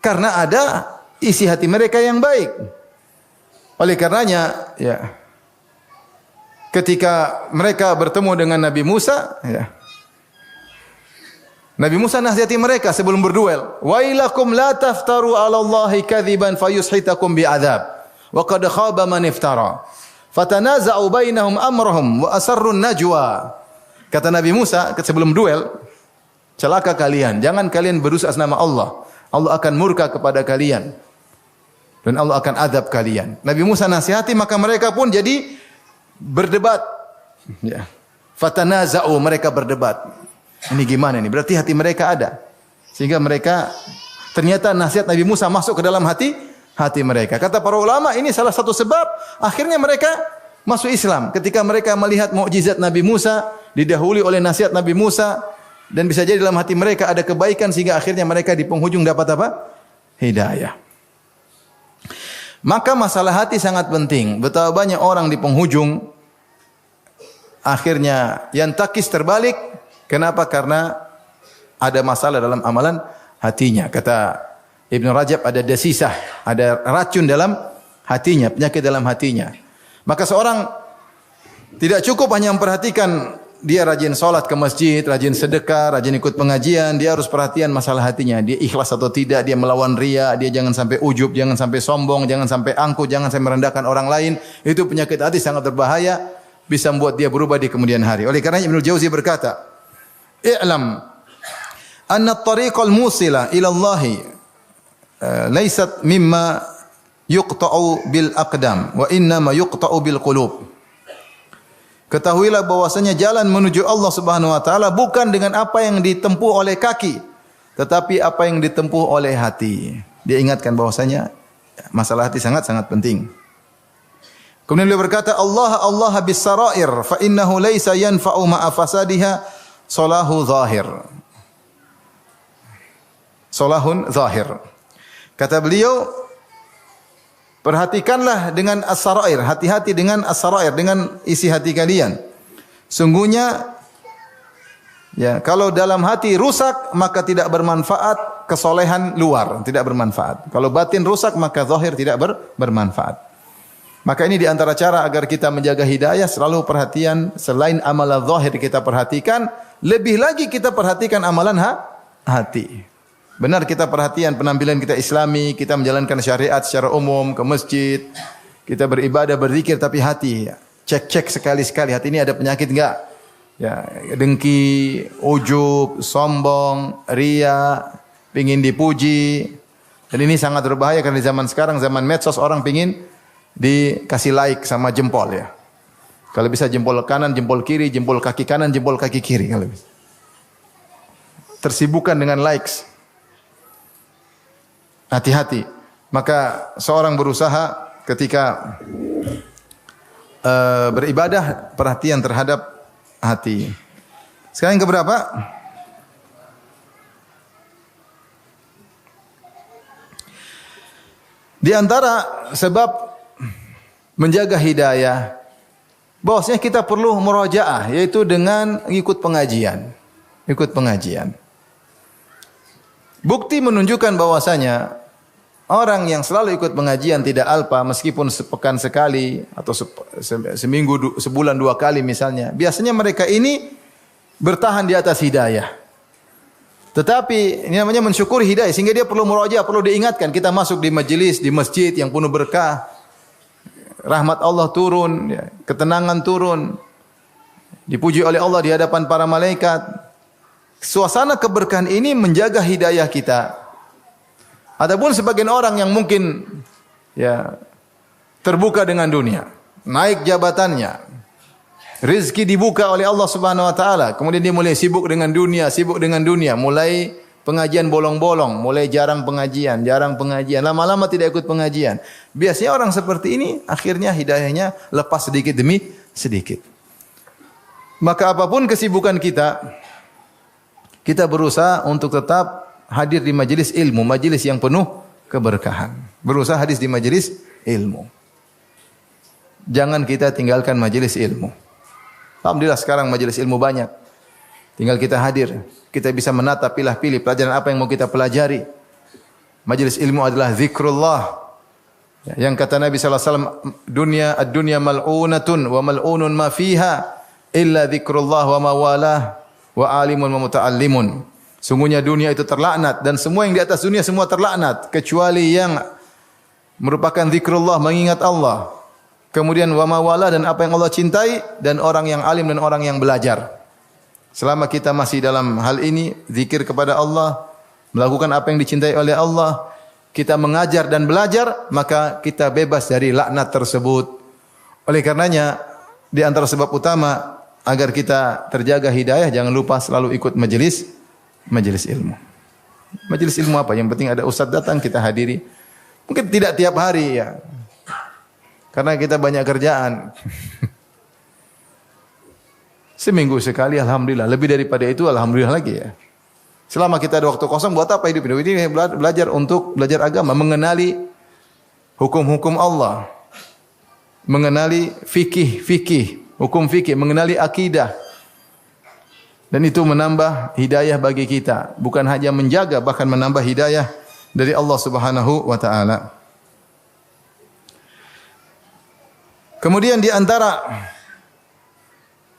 karena ada isi hati mereka yang baik. Oleh karenanya, ya, ketika mereka bertemu dengan Nabi Musa, ya, Nabi Musa nasihati mereka sebelum berduel. Wailakum la taftaru 'ala Allahi kadziban fayushitakum bi'adzab. Wa qad khaba man iftara. Fatanaza'u bainahum amrahum wa asarrun najwa. Kata Nabi Musa sebelum duel, celaka kalian, jangan kalian berusaha atas nama Allah. Allah akan murka kepada kalian. Dan Allah akan azab kalian. Nabi Musa nasihati, maka mereka pun jadi berdebat. Ya. Fatanaza'u, mereka berdebat. Ini gimana nih? Berarti hati mereka ada. Sehingga mereka, ternyata nasihat Nabi Musa masuk ke dalam hati mereka. Kata para ulama, ini salah satu sebab akhirnya mereka masuk Islam. Ketika mereka melihat mukjizat Nabi Musa, didahului oleh nasihat Nabi Musa, dan bisa jadi dalam hati mereka ada kebaikan sehingga akhirnya mereka di penghujung dapat apa? Hidayah. Maka masalah hati sangat penting. Betapa banyak orang di penghujung akhirnya yang takis terbalik. Kenapa? Karena ada masalah dalam amalan hatinya. Kata Ibnu Rajab, ada desisah, ada racun dalam hatinya, penyakit dalam hatinya. Maka seorang tidak cukup hanya memperhatikan dia rajin sholat ke masjid, rajin sedekah, rajin ikut pengajian. Dia harus perhatian masalah hatinya. Dia ikhlas atau tidak, dia melawan riya, dia jangan sampai ujub, jangan sampai sombong, jangan sampai angkuh, jangan sampai merendahkan orang lain. Itu penyakit hati sangat berbahaya, bisa membuat dia berubah di kemudian hari. Oleh karena Ibnu Jauzi berkata, "I'lam anna at-tariqal musila ila Allah laysat mimma yuqta'u bil aqdam wa innama yuqta'u bil qulub." Ketahuilah bahwasanya jalan menuju Allah Subhanahu wa taala bukan dengan apa yang ditempuh oleh kaki, tetapi apa yang ditempuh oleh hati. Dia ingatkan bahwasanya masalah hati sangat-sangat penting. Kemudian beliau berkata, Allah bis sarair fa innahu laisa yanfa'u ma'a fasadiha salahu zahir. Salahun zahir. Kata beliau, perhatikanlah dengan as-sarair, hati-hati dengan as-sarair, dengan isi hati kalian. Sungguhnya ya, kalau dalam hati rusak maka tidak bermanfaat kesolehan luar, tidak bermanfaat. Kalau batin rusak maka zahir tidak bermanfaat. Maka ini di antara cara agar kita menjaga hidayah, selalu perhatian selain amalan zahir kita perhatikan, lebih lagi kita perhatikan amalan hati. Benar kita perhatian penampilan kita Islami, kita menjalankan syariat secara umum, ke masjid, kita beribadah, berzikir, tapi hati cek sekali-sekali hati ini ada penyakit enggak? Ya, dengki, ujub, sombong, riya, pengin dipuji. Dan ini sangat berbahaya karena di zaman sekarang, zaman medsos, orang pengin dikasih like sama jempol ya. Kalau bisa jempol kanan, jempol kiri, jempol kaki kanan, jempol kaki kiri kalau bisa. Tersibukkan dengan likes. Hati-hati. Maka seorang berusaha ketika beribadah perhatian terhadap hati. Sekarang yang keberapa? Di antara sebab menjaga hidayah, bahwasanya kita perlu murajaah, yaitu dengan ikut pengajian. Ikut pengajian. Bukti menunjukkan bahwasanya orang yang selalu ikut pengajian tidak alpa, meskipun sepekan sekali atau seminggu, sebulan 2 kali misalnya, biasanya mereka ini bertahan di atas hidayah. Tetapi ini namanya mensyukuri hidayah, sehingga dia perlu murajaah, perlu diingatkan. Kita masuk di majelis, di masjid yang penuh berkah, rahmat Allah turun, ya, ketenangan turun, dipuji oleh Allah di hadapan para malaikat. Suasana keberkahan ini menjaga hidayah kita. Adapun sebagian orang yang mungkin ya terbuka dengan dunia, naik jabatannya, rezeki dibuka oleh Allah Subhanahu wa taala, kemudian dia mulai sibuk dengan dunia, mulai pengajian bolong-bolong, mulai jarang pengajian, lama-lama tidak ikut pengajian. Biasanya orang seperti ini akhirnya hidayahnya lepas sedikit demi sedikit. Maka apapun kesibukan kita berusaha untuk tetap hadir di majelis ilmu, majelis yang penuh keberkahan. Berusaha hadir di majelis ilmu. Jangan kita tinggalkan majelis ilmu. Alhamdulillah sekarang majelis ilmu banyak. Tinggal kita hadir, kita bisa menata, pilih-pilih pelajaran apa yang mau kita pelajari. Majelis ilmu adalah zikrullah. Yang kata Nabi sallallahu alaihi wasallam, ad-dunya mal'unatun wa mal'unun ma fiha illa zikrullah wa mawalah wa alimun wa muta'allimun. Sungguhnya dunia itu terlaknat dan semua yang di atas dunia semua terlaknat kecuali yang merupakan zikrullah, mengingat Allah. Kemudian wa mawalah, dan apa yang Allah cintai, dan orang yang alim dan orang yang belajar. Selama kita masih dalam hal ini, zikir kepada Allah, melakukan apa yang dicintai oleh Allah, kita mengajar dan belajar, maka kita bebas dari laknat tersebut. Oleh karenanya, di antara sebab utama agar kita terjaga hidayah, jangan lupa selalu ikut majelis ilmu. Majelis ilmu apa? Yang penting ada ustaz datang, kita hadiri. Mungkin tidak tiap hari ya, karena kita banyak kerjaan. Seminggu sekali, alhamdulillah. Lebih daripada itu, alhamdulillah lagi ya. Selama kita ada waktu kosong, buat apa hidup ini? Belajar untuk belajar agama, mengenali hukum-hukum Allah, mengenali fikih, hukum fikih, mengenali akidah. Dan itu menambah hidayah bagi kita. Bukan hanya menjaga, bahkan menambah hidayah dari Allah Subhanahu wa ta'ala. Kemudian di antara,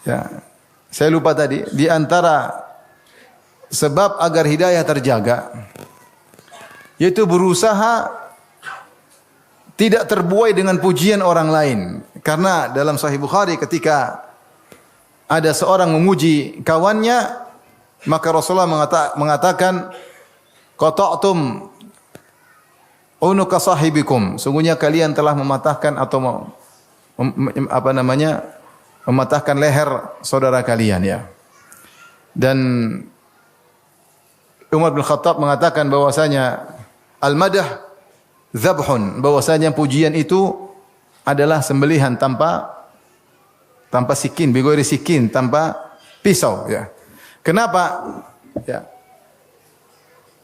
ya, saya lupa tadi, di antara sebab agar hidayah terjaga, yaitu berusaha tidak terbuai dengan pujian orang lain. Karena dalam Sahih Bukhari ketika ada seorang memuji kawannya, maka Rasulullah mengatakan, qata'tum unuka sahibikum. Sungguhnya kalian telah mematahkan atau mematahkan leher saudara kalian ya. Dan Umar bin Khattab mengatakan bahwasanya al-madah zabhun, bahwasanya pujian itu adalah sembelihan tanpa sikin, bigori sikin, tanpa pisau ya. Kenapa? Ya.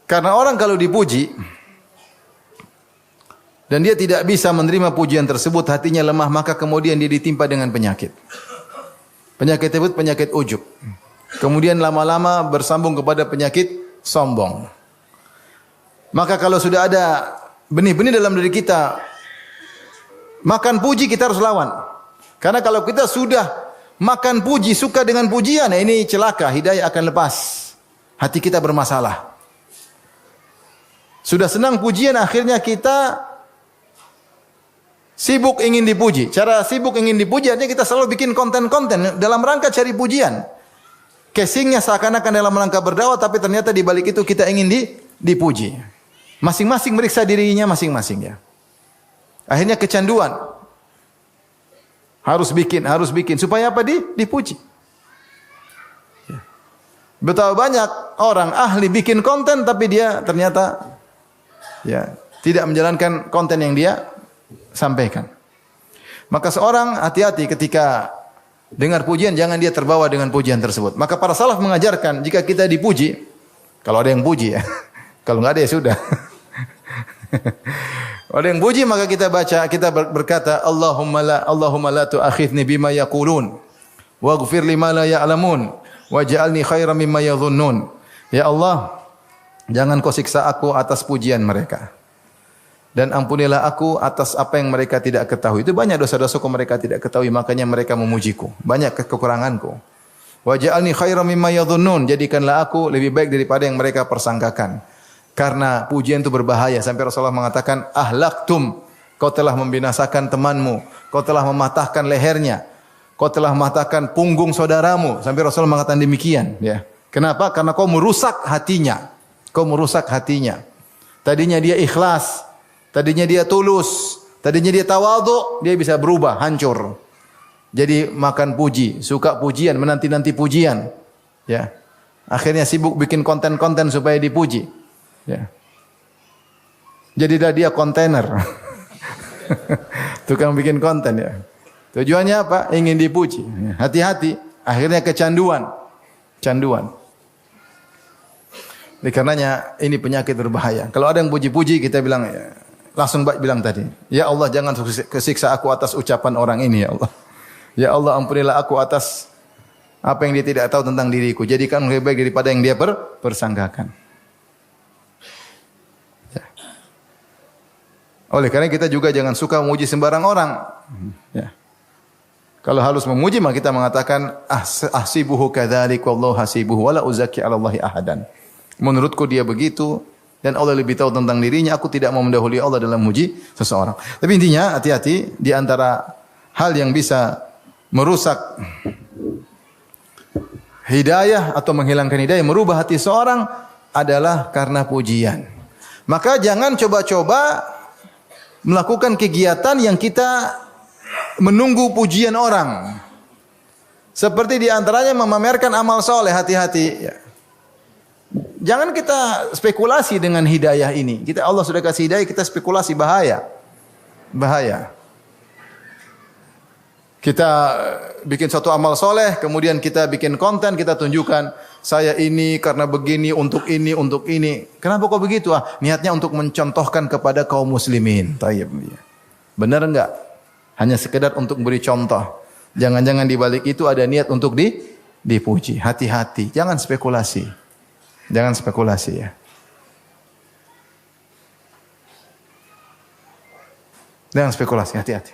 Karena orang kalau dipuji dan dia tidak bisa menerima pujian tersebut, hatinya lemah, maka kemudian dia ditimpa dengan penyakit. Penyakit tersebut penyakit ujub. Kemudian lama-lama bersambung kepada penyakit sombong. Maka kalau sudah ada benih-benih dalam diri kita Makan puji kita harus lawan. Karena kalau kita sudah makan puji, suka dengan pujian, ini celaka, hidayah akan lepas. Hati kita bermasalah. Sudah senang pujian, akhirnya kita sibuk ingin dipuji. Cara sibuk ingin dipuji, artinya kita selalu bikin konten-konten dalam rangka cari pujian. Casingnya seakan-akan dalam rangka berdakwah, tapi ternyata di balik itu kita ingin dipuji. Masing-masing meriksa dirinya masing-masing ya. Akhirnya kecanduan. Harus bikin. Supaya apa? Dipuji. Betapa banyak orang ahli bikin konten, tapi dia ternyata tidak menjalankan konten yang dia sampaikan. Maka seorang hati-hati ketika dengar pujian, jangan dia terbawa dengan pujian tersebut. Maka para salaf mengajarkan, jika kita dipuji, kalau ada yang puji ya, kalau nggak ada ya sudah. Kalau ada yang puji, maka kita berkata, Allahumma la tu'akhidni bima yaqulun, waghfir lima la ya'lamun, waj'alni khairan mimma yadhunnun. Ya Allah, jangan kau siksa aku atas pujian mereka. Dan ampunilah aku atas apa yang mereka tidak ketahui. Itu banyak dosa-dosaku mereka tidak ketahui, makanya mereka memujiku. Banyak kekuranganku. Waj'alni khairan mimma yadhunnun. Jadikanlah aku lebih baik daripada yang mereka persangkakan. Karena pujian itu berbahaya. Sampai Rasulullah mengatakan, ahlaktum. Kau telah membinasakan temanmu. Kau telah mematahkan lehernya. Kau telah mematahkan punggung saudaramu. Sampai Rasulullah mengatakan demikian. Ya. Kenapa? Karena kau merusak hatinya. Kau merusak hatinya. Tadinya dia ikhlas. Tadinya dia tulus. Tadinya dia tawadhu. Dia bisa berubah, hancur. Jadi makan puji. Suka pujian, menanti-nanti pujian. Ya. Akhirnya sibuk bikin konten-konten supaya dipuji. Ya. Jadilah dia kontainer. Tukang bikin konten ya. Tujuannya apa? Ingin dipuji. Hati-hati. Akhirnya kecanduan. Canduan. Oleh karenanya ini penyakit berbahaya. Kalau ada yang puji-puji kita bilang langsung bilang tadi, ya Allah jangan kesiksa aku atas ucapan orang ini ya Allah. Ya Allah ampunilah aku atas apa yang dia tidak tahu tentang diriku. Jadikan lebih baik daripada yang dia persangkakan. Oleh karena kita juga jangan suka memuji sembarang orang. Ya. Kalau harus memuji, maka kita mengatakan ahsibuhu kadzalik wallahu hasibuhu wala uzaki 'ala Allahi ahadan. Menurutku dia begitu dan Allah lebih tahu tentang dirinya. Aku tidak mau mendahului Allah dalam memuji seseorang. Tapi intinya hati-hati di antara hal yang bisa merusak hidayah atau menghilangkan hidayah, merubah hati seorang adalah karena pujian. Maka jangan coba-coba melakukan kegiatan yang kita menunggu pujian orang. Seperti di antaranya memamerkan amal soleh, hati-hati. Jangan kita spekulasi dengan hidayah ini. Allah sudah kasih hidayah, kita spekulasi, bahaya. Bahaya. Kita bikin suatu amal soleh, kemudian kita bikin konten, kita tunjukkan, saya ini karena begini, untuk ini, untuk ini. Kenapa kok begitu? Niatnya untuk mencontohkan kepada kaum muslimin. Tayyib. Benar enggak? Hanya sekedar untuk beri contoh. Jangan-jangan di balik itu ada niat untuk dipuji. Hati-hati, jangan spekulasi. Jangan spekulasi ya. Jangan spekulasi, hati-hati.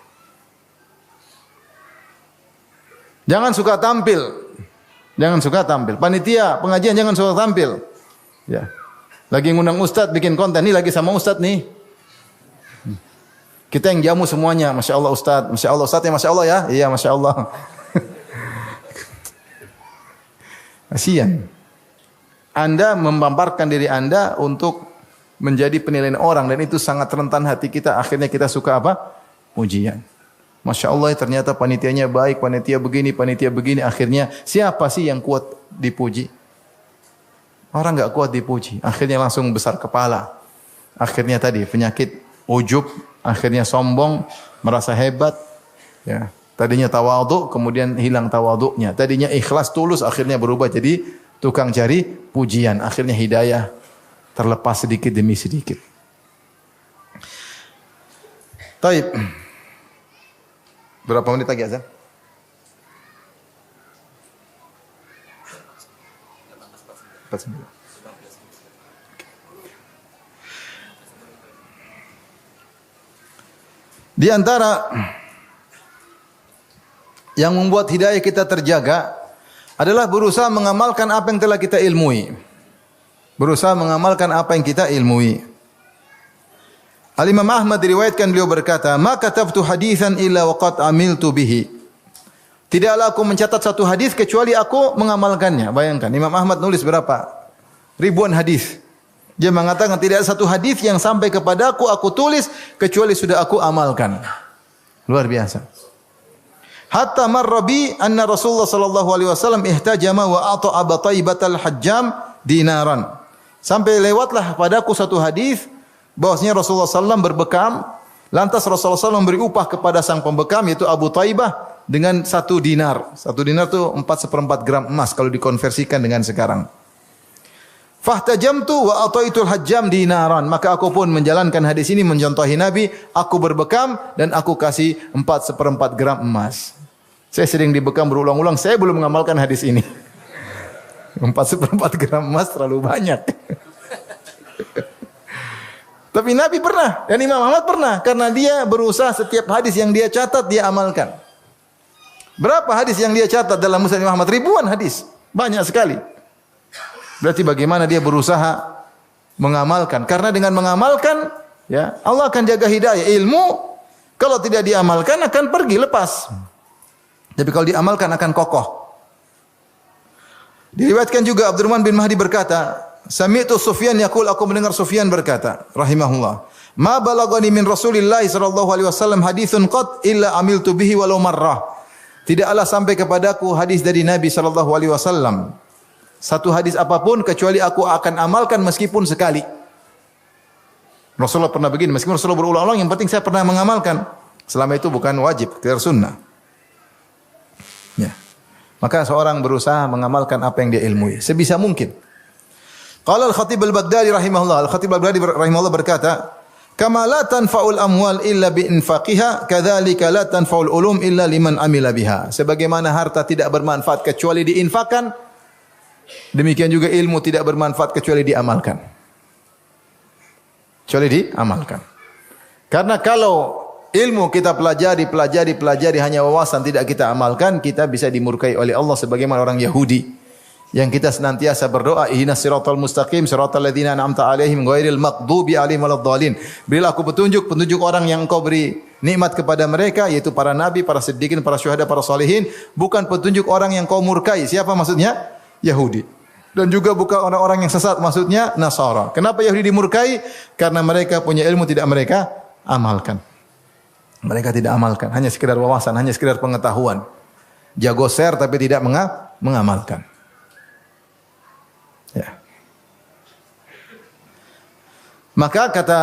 Jangan suka tampil. Jangan suka tampil. Panitia pengajian jangan suka tampil. Ya. Lagi ngundang ustaz bikin konten, nih lagi sama ustaz nih. Kita yang jamu semuanya, Masya Allah ustaz. Masya Allah ustaz ya, Masya Allah ya. Iya Masya Allah. Kasihan. Anda memamparkan diri Anda untuk menjadi penilaian orang dan itu sangat rentan hati kita. Akhirnya kita suka apa? Pujian. Masya Allah ternyata panitianya baik, panitia begini. Akhirnya siapa sih yang kuat dipuji? Orang enggak kuat dipuji. Akhirnya langsung besar kepala. Akhirnya tadi penyakit ujub. Akhirnya sombong, merasa hebat. Ya. Tadinya tawadhu, kemudian hilang tawadhunya. Tadinya ikhlas tulus, akhirnya berubah jadi tukang cari pujian. Akhirnya hidayah terlepas sedikit demi sedikit. Taib. Berapa menit lagi azan? Di antara yang membuat hidayah kita terjaga adalah berusaha mengamalkan apa yang telah kita ilmui. Berusaha mengamalkan apa yang kita ilmui. Al-Imam Ahmad diriwayatkan beliau berkata, "Ma katabtu haditsan illa waqad amiltu bihi." Tidaklah aku mencatat satu hadis kecuali aku mengamalkannya. Bayangkan, Imam Ahmad nulis berapa? Ribuan hadis. Dia mengatakan tidak ada satu hadis yang sampai kepadaku aku tulis kecuali sudah aku amalkan. Luar biasa. Hatta marra bi anna Rasulullah sallallahu alaihi wasallam ihtajama wa ata Abu Taibah al-Hajjam dinaran. Sampai lewatlah padaku satu hadis bahwasanya Rasulullah sallallahu berbekam, lantas Rasulullah sallallahu memberi upah kepada sang pembekam yaitu Abu Taibah dengan 1 dinar. 1 dinar itu 4/4 gram emas kalau dikonversikan dengan sekarang. Fahtajamtu wa ataitul hajjam dinaran. Maka aku pun menjalankan hadis ini mencontohi Nabi. Aku berbekam dan aku kasih 4/4 gram emas. Saya sering dibekam berulang-ulang. Saya belum mengamalkan hadis ini. 4/4 gram emas terlalu banyak. Tapi Nabi pernah dan Imam Ahmad pernah. Karena dia berusaha setiap hadis yang dia catat dia amalkan. Berapa hadis yang dia catat dalam Musnad Imam Ahmad? Ribuan hadis. Banyak sekali. Berarti bagaimana dia berusaha mengamalkan? Karena dengan mengamalkan, ya Allah akan jaga hidayah. Ilmu kalau tidak diamalkan akan pergi lepas. Tapi kalau diamalkan akan kokoh. Diriwayatkan juga Abdurrahman bin Mahdi berkata, "Sami'tu Sufyan yaqul, aku mendengar Sufyan berkata, rahimahullah, ma balagani min Rasulillah sallallahu alaihi wasallam haditsun qad illa amiltu bihi walau marrah." Tidaklah sampai kepadaku hadis dari Nabi sallallahu alaihi wasallam. Satu hadis apapun kecuali aku akan amalkan meskipun sekali. Rasulullah pernah begini, meskipun Rasulullah berulang-ulang, yang penting saya pernah mengamalkan. Selama itu bukan wajib, sekedar sunnah. Ya. Maka seorang berusaha mengamalkan apa yang dia ilmui sebisa mungkin. Qala Al-Khatib Al-Baghdadi rahimahullah, Al-Khatib Al-Baghdadi rahimahullah berkata, "Kama la tanfa'ul amwal illa bi infaqiha, kadzalika la tanfa'ul ulum illa liman amila biha." Sebagaimana harta tidak bermanfaat kecuali diinfakkan, demikian juga ilmu tidak bermanfaat kecuali diamalkan. Kecuali diamalkan. Karena kalau ilmu kita pelajari hanya wawasan tidak kita amalkan, kita bisa dimurkai oleh Allah sebagaimana orang Yahudi yang kita senantiasa berdoa, ihdinas siratal mustaqim siratal ladzina an'amta 'alaihim ghairil maghdubi 'alaihim waladdallin. Berilah aku petunjuk orang yang Engkau beri nikmat kepada mereka, yaitu para nabi, para siddiqin, para syuhada, para salihin, bukan petunjuk orang yang Kau murkai. Siapa maksudnya? Yahudi. Dan juga bukan orang-orang yang sesat, maksudnya Nasara. Kenapa Yahudi dimurkai? Karena mereka punya ilmu tidak mereka amalkan. Mereka tidak amalkan, hanya sekedar wawasan, hanya sekedar pengetahuan. Jago share tapi tidak mengamalkan. Ya. Maka kata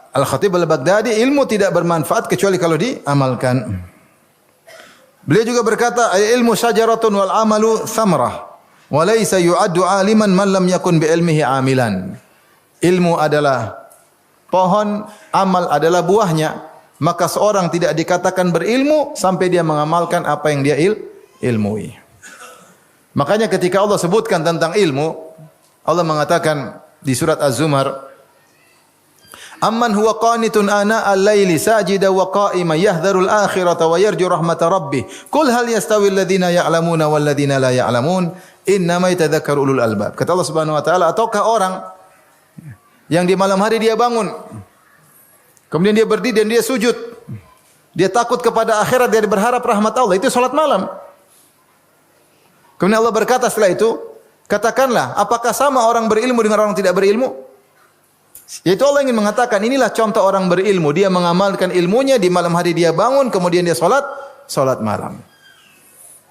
Al-Khatib Al-Baghdadi, ilmu tidak bermanfaat kecuali kalau diamalkan. Beliau juga berkata, ilmu syajaratun wal amalu thamrah. Walaysa yu'addu 'aliman man lam yakun bi ilmihi 'amilan. Ilmu adalah pohon, amal adalah buahnya. Maka seorang tidak dikatakan berilmu sampai dia mengamalkan apa yang dia ilmui. Makanya ketika Allah sebutkan tentang ilmu, Allah mengatakan di surat Az-Zumar, "Amman huwa qanitun ana al-laili sajida wa qa'iman yahdharul akhirata wa yarju rahmata rabbih. Qul hal yastawi alladhina ya'lamuna wal ladzina la ya'lamun?" Innama yatadzakkaru ulul albab. Kata Allah Subhanahu wa taala, ataukah orang yang di malam hari dia bangun, kemudian dia berdiri dan dia sujud, dia takut kepada akhirat, dia berharap rahmat Allah, itu salat malam. Kemudian Allah berkata setelah itu, katakanlah, apakah sama orang berilmu dengan orang tidak berilmu? Yaitu Allah ingin mengatakan, inilah contoh orang berilmu, dia mengamalkan ilmunya, di malam hari dia bangun, kemudian dia salat malam.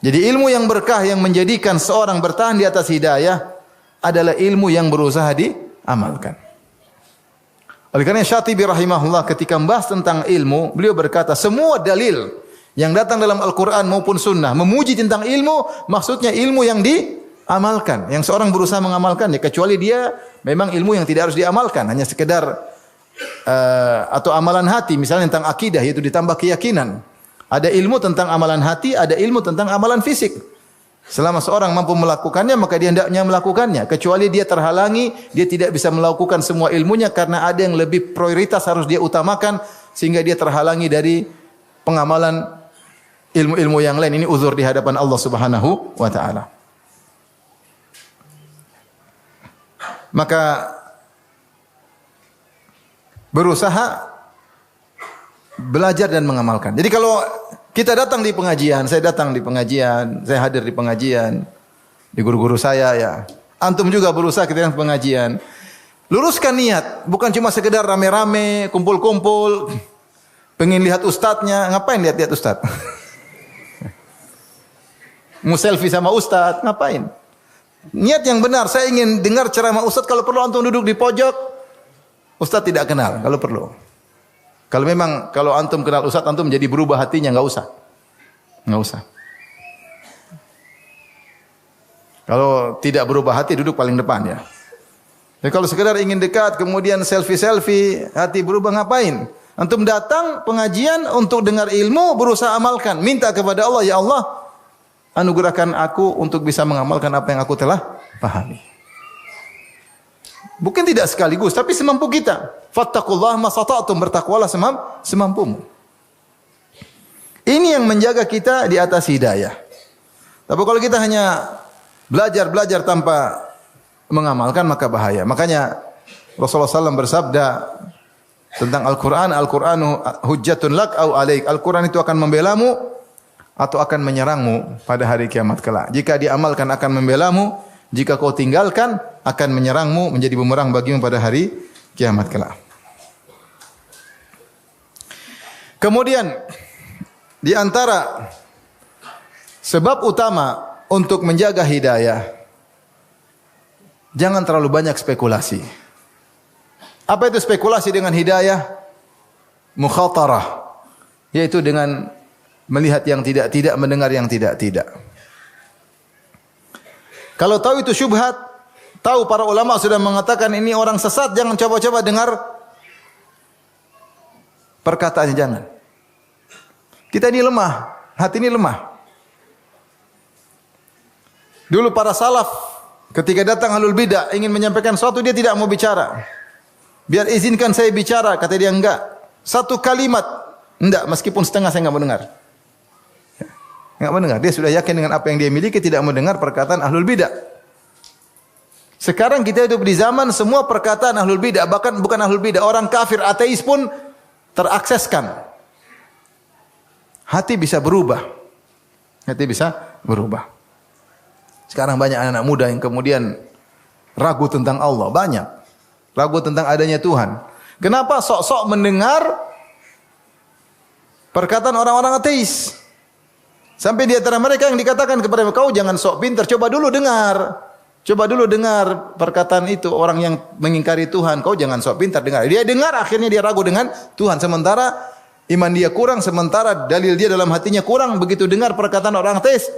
Jadi ilmu yang berkah yang menjadikan seorang bertahan di atas hidayah adalah ilmu yang berusaha diamalkan. Oleh karena Syatibi rahimahullah ketika membahas tentang ilmu, beliau berkata semua dalil yang datang dalam Al-Quran maupun Sunnah memuji tentang ilmu, maksudnya ilmu yang diamalkan, yang seorang berusaha mengamalkannya, kecuali dia memang ilmu yang tidak harus diamalkan, hanya sekedar atau amalan hati, misalnya tentang akidah, yaitu ditambah keyakinan. Ada ilmu tentang amalan hati, ada ilmu tentang amalan fisik. Selama seorang mampu melakukannya, maka dia hendaknya melakukannya. Kecuali dia terhalangi, dia tidak bisa melakukan semua ilmunya karena ada yang lebih prioritas harus dia utamakan sehingga dia terhalangi dari pengamalan ilmu-ilmu yang lain. Ini uzur di hadapan Allah Subhanahu wa taala. Maka berusaha belajar dan mengamalkan. Jadi kalau kita datang di pengajian, saya datang di pengajian, saya hadir di pengajian, di guru-guru saya ya. Antum juga berusaha kita datang pengajian. Luruskan niat, bukan cuma sekedar rame-rame, kumpul-kumpul, pengen lihat ustadznya, ngapain lihat-lihat ustadz? Mau selfie sama ustadz, ngapain? Niat yang benar, saya ingin dengar ceramah ustadz, kalau perlu antum duduk di pojok, ustadz tidak kenal, kalau perlu. Kalau memang, kalau antum kenal ustadz, antum jadi berubah hatinya, enggak usah. Enggak usah. Kalau tidak berubah hati, duduk paling depan ya. Jadi kalau sekedar ingin dekat, kemudian selfie-selfie, hati berubah, ngapain? Antum datang pengajian untuk dengar ilmu, berusaha amalkan. Minta kepada Allah, ya Allah, anugerahkan aku untuk bisa mengamalkan apa yang aku telah pahami. Bukan tidak sekaligus, tapi semampu kita. Fattaqullaha masata'tum, bertakwalah semampumu. Ini yang menjaga kita di atas hidayah. Tapi kalau kita hanya belajar tanpa mengamalkan, maka bahaya. Makanya Rasulullah SAW bersabda tentang Al-Quran, Al-Quranu hujjatun lak au alaik. Al-Quran itu akan membelamu atau akan menyerangmu pada hari kiamat kelak. Jika diamalkan akan membelamu, jika kau tinggalkan akan menyerangmu, menjadi bumerang bagimu pada hari kiamat kelak. Kemudian di antara sebab utama untuk menjaga hidayah, jangan terlalu banyak spekulasi. Apa itu spekulasi dengan hidayah? Mukhatarah, yaitu dengan melihat yang tidak-tidak, mendengar yang tidak-tidak. Kalau tahu itu syubhat, tahu para ulama sudah mengatakan ini orang sesat, jangan coba-coba dengar perkataannya, jangan. Kita ini lemah, hati ini lemah. Dulu para salaf ketika datang ahlul bidah ingin menyampaikan sesuatu, dia tidak mau bicara. Biar izinkan saya bicara, kata dia, enggak. Satu kalimat, enggak, meskipun setengah saya enggak mendengar. Enggak mendengar. Dia sudah yakin dengan apa yang dia miliki, tidak mendengar perkataan ahlul bidah. Sekarang kita hidup di zaman semua perkataan ahlul bidah, bahkan bukan ahlul bidah, orang kafir, ateis pun terakseskan. Hati bisa berubah. Hati bisa berubah. Sekarang banyak anak-anak muda yang kemudian ragu tentang Allah, banyak. Ragu tentang adanya Tuhan. Kenapa sok-sok mendengar perkataan orang-orang ateis? Sampai di antara mereka yang dikatakan kepada mereka, kau jangan sok pintar, coba dulu dengar. Coba dulu dengar perkataan itu, orang yang mengingkari Tuhan, kau jangan sok pintar dengar. Dia dengar, akhirnya dia ragu dengan Tuhan. Sementara iman dia kurang, sementara dalil dia dalam hatinya kurang. Begitu dengar perkataan orang ateis,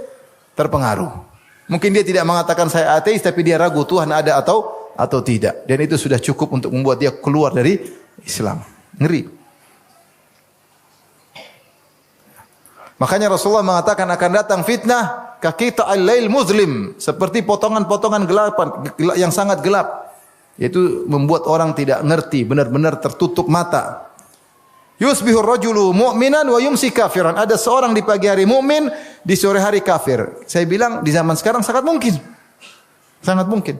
terpengaruh. Mungkin dia tidak mengatakan saya ateis, tapi dia ragu Tuhan ada atau tidak. Dan itu sudah cukup untuk membuat dia keluar dari Islam. Ngeri. Makanya Rasulullah mengatakan akan datang fitnah kakita al-lail muzlim, seperti potongan-potongan gelapan yang sangat gelap. Yaitu membuat orang tidak ngerti, benar-benar tertutup mata. Yusbihur rajulu mu'minan wa yumsi kafiran. Ada seorang di pagi hari mukmin, di sore hari kafir. Saya bilang di zaman sekarang sangat mungkin. Sangat mungkin.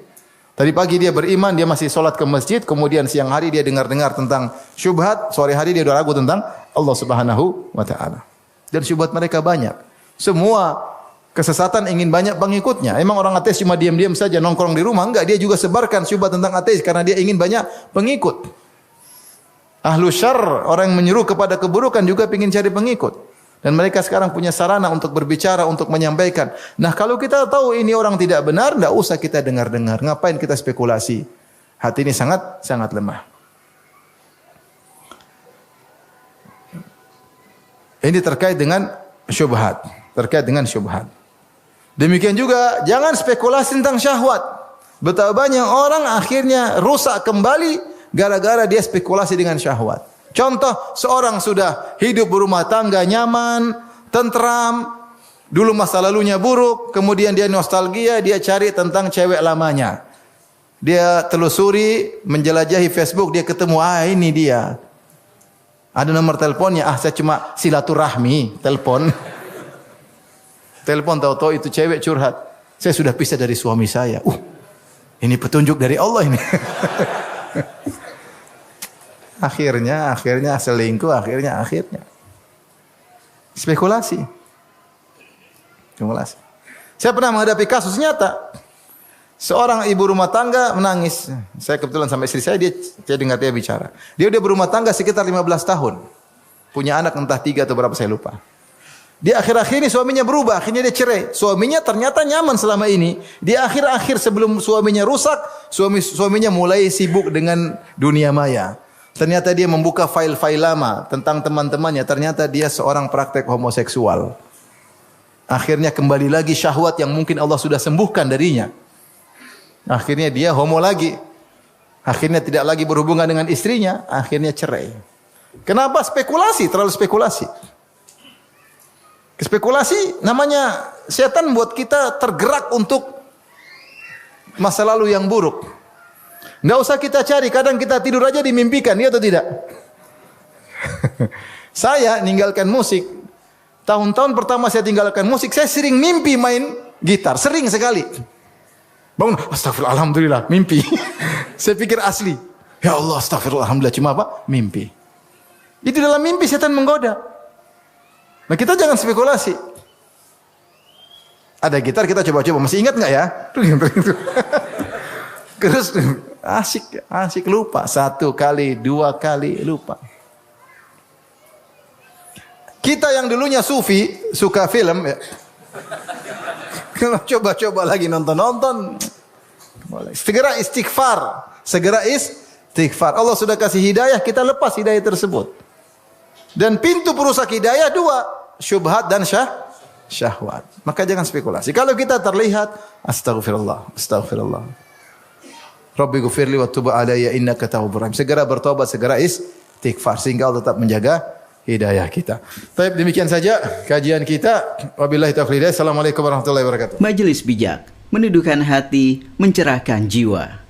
Tadi pagi dia beriman, dia masih sholat ke masjid, kemudian siang hari dia dengar-dengar tentang syubhat, sore hari dia sudah ragu tentang Allah Subhanahu wa taala. Dan syubhat mereka banyak. Semua kesesatan ingin banyak pengikutnya. Emang orang ateis cuma diam-diam saja nongkrong di rumah? Enggak, dia juga sebarkan syubhat tentang ateis karena dia ingin banyak pengikut. Ahlu syarr, orang yang menyeru kepada keburukan juga ingin cari pengikut. Dan mereka sekarang punya sarana untuk berbicara, untuk menyampaikan. Nah, kalau kita tahu ini orang tidak benar, tidak usah kita dengar-dengar. Ngapain kita spekulasi? Hati ini sangat lemah. Ini terkait dengan syubhat. Terkait dengan syubhat. Demikian juga, jangan spekulasi tentang syahwat. Betapa banyak orang akhirnya rusak kembali gara-gara dia spekulasi dengan syahwat. Contoh, seorang sudah hidup berumah tangga nyaman, tentram, dulu masa lalunya buruk, kemudian dia nostalgia, dia cari tentang cewek lamanya. Dia telusuri, menjelajahi Facebook, dia ketemu, ini dia. Ada nomor teleponnya, saya cuma silaturahmi, telepon. Telepon tahu-tahu itu cewek curhat. Saya sudah pisah dari suami saya. Ini petunjuk dari Allah ini. akhirnya selingkuh, akhirnya. Spekulasi. Saya pernah menghadapi kasus nyata. Seorang ibu rumah tangga menangis. Saya kebetulan sama istri saya, saya dengar dia bicara. Dia udah berumah tangga sekitar 15 tahun. Punya anak entah 3 atau berapa saya lupa. Di akhir-akhir ini suaminya berubah, akhirnya dia cerai. Suaminya ternyata nyaman selama ini. Di akhir-akhir sebelum suaminya rusak, suaminya mulai sibuk dengan dunia maya. Ternyata dia membuka file-file lama tentang teman-temannya. Ternyata dia seorang praktek homoseksual. Akhirnya kembali lagi syahwat yang mungkin Allah sudah sembuhkan darinya. Akhirnya dia homo lagi. Akhirnya tidak lagi berhubungan dengan istrinya. Akhirnya cerai. Kenapa? Spekulasi, terlalu spekulasi. Spekulasi namanya setan buat kita tergerak untuk masa lalu yang buruk. Enggak usah kita cari, kadang kita tidur aja dimimpikan, iya atau tidak? Saya ninggalkan musik. Tahun-tahun pertama saya tinggalkan musik, saya sering mimpi main gitar, sering sekali. Bangun, astagfirullah, alhamdulillah, mimpi. Saya pikir asli. Ya Allah, astagfirullah, alhamdulillah, cuma apa? Mimpi. Itu dalam mimpi setan menggoda. Nah kita jangan spekulasi. Ada gitar kita coba-coba, masih ingat nggak ya? Terus asik lupa. 1 kali, 2 kali lupa. Kita yang dulunya sufi, suka film ya. Kalau coba-coba lagi nonton. Segera istighfar. Allah sudah kasih hidayah, kita lepas hidayah tersebut. Dan pintu perusak hidayah 2, syubhat dan syahwat. Maka jangan spekulasi. Kalau kita terlihat, astagfirullah. Rabbi ghfirli wa tub alayya innaka tawwabur rahim. Segera bertobat, segera istighfar sehingga Allah tetap menjaga hidayah kita. Baik, demikian saja kajian kita. Wabillahi taufiq. Assalamualaikum warahmatullahi wabarakatuh. Majelis Bijak, meneduhkan hati, mencerahkan jiwa.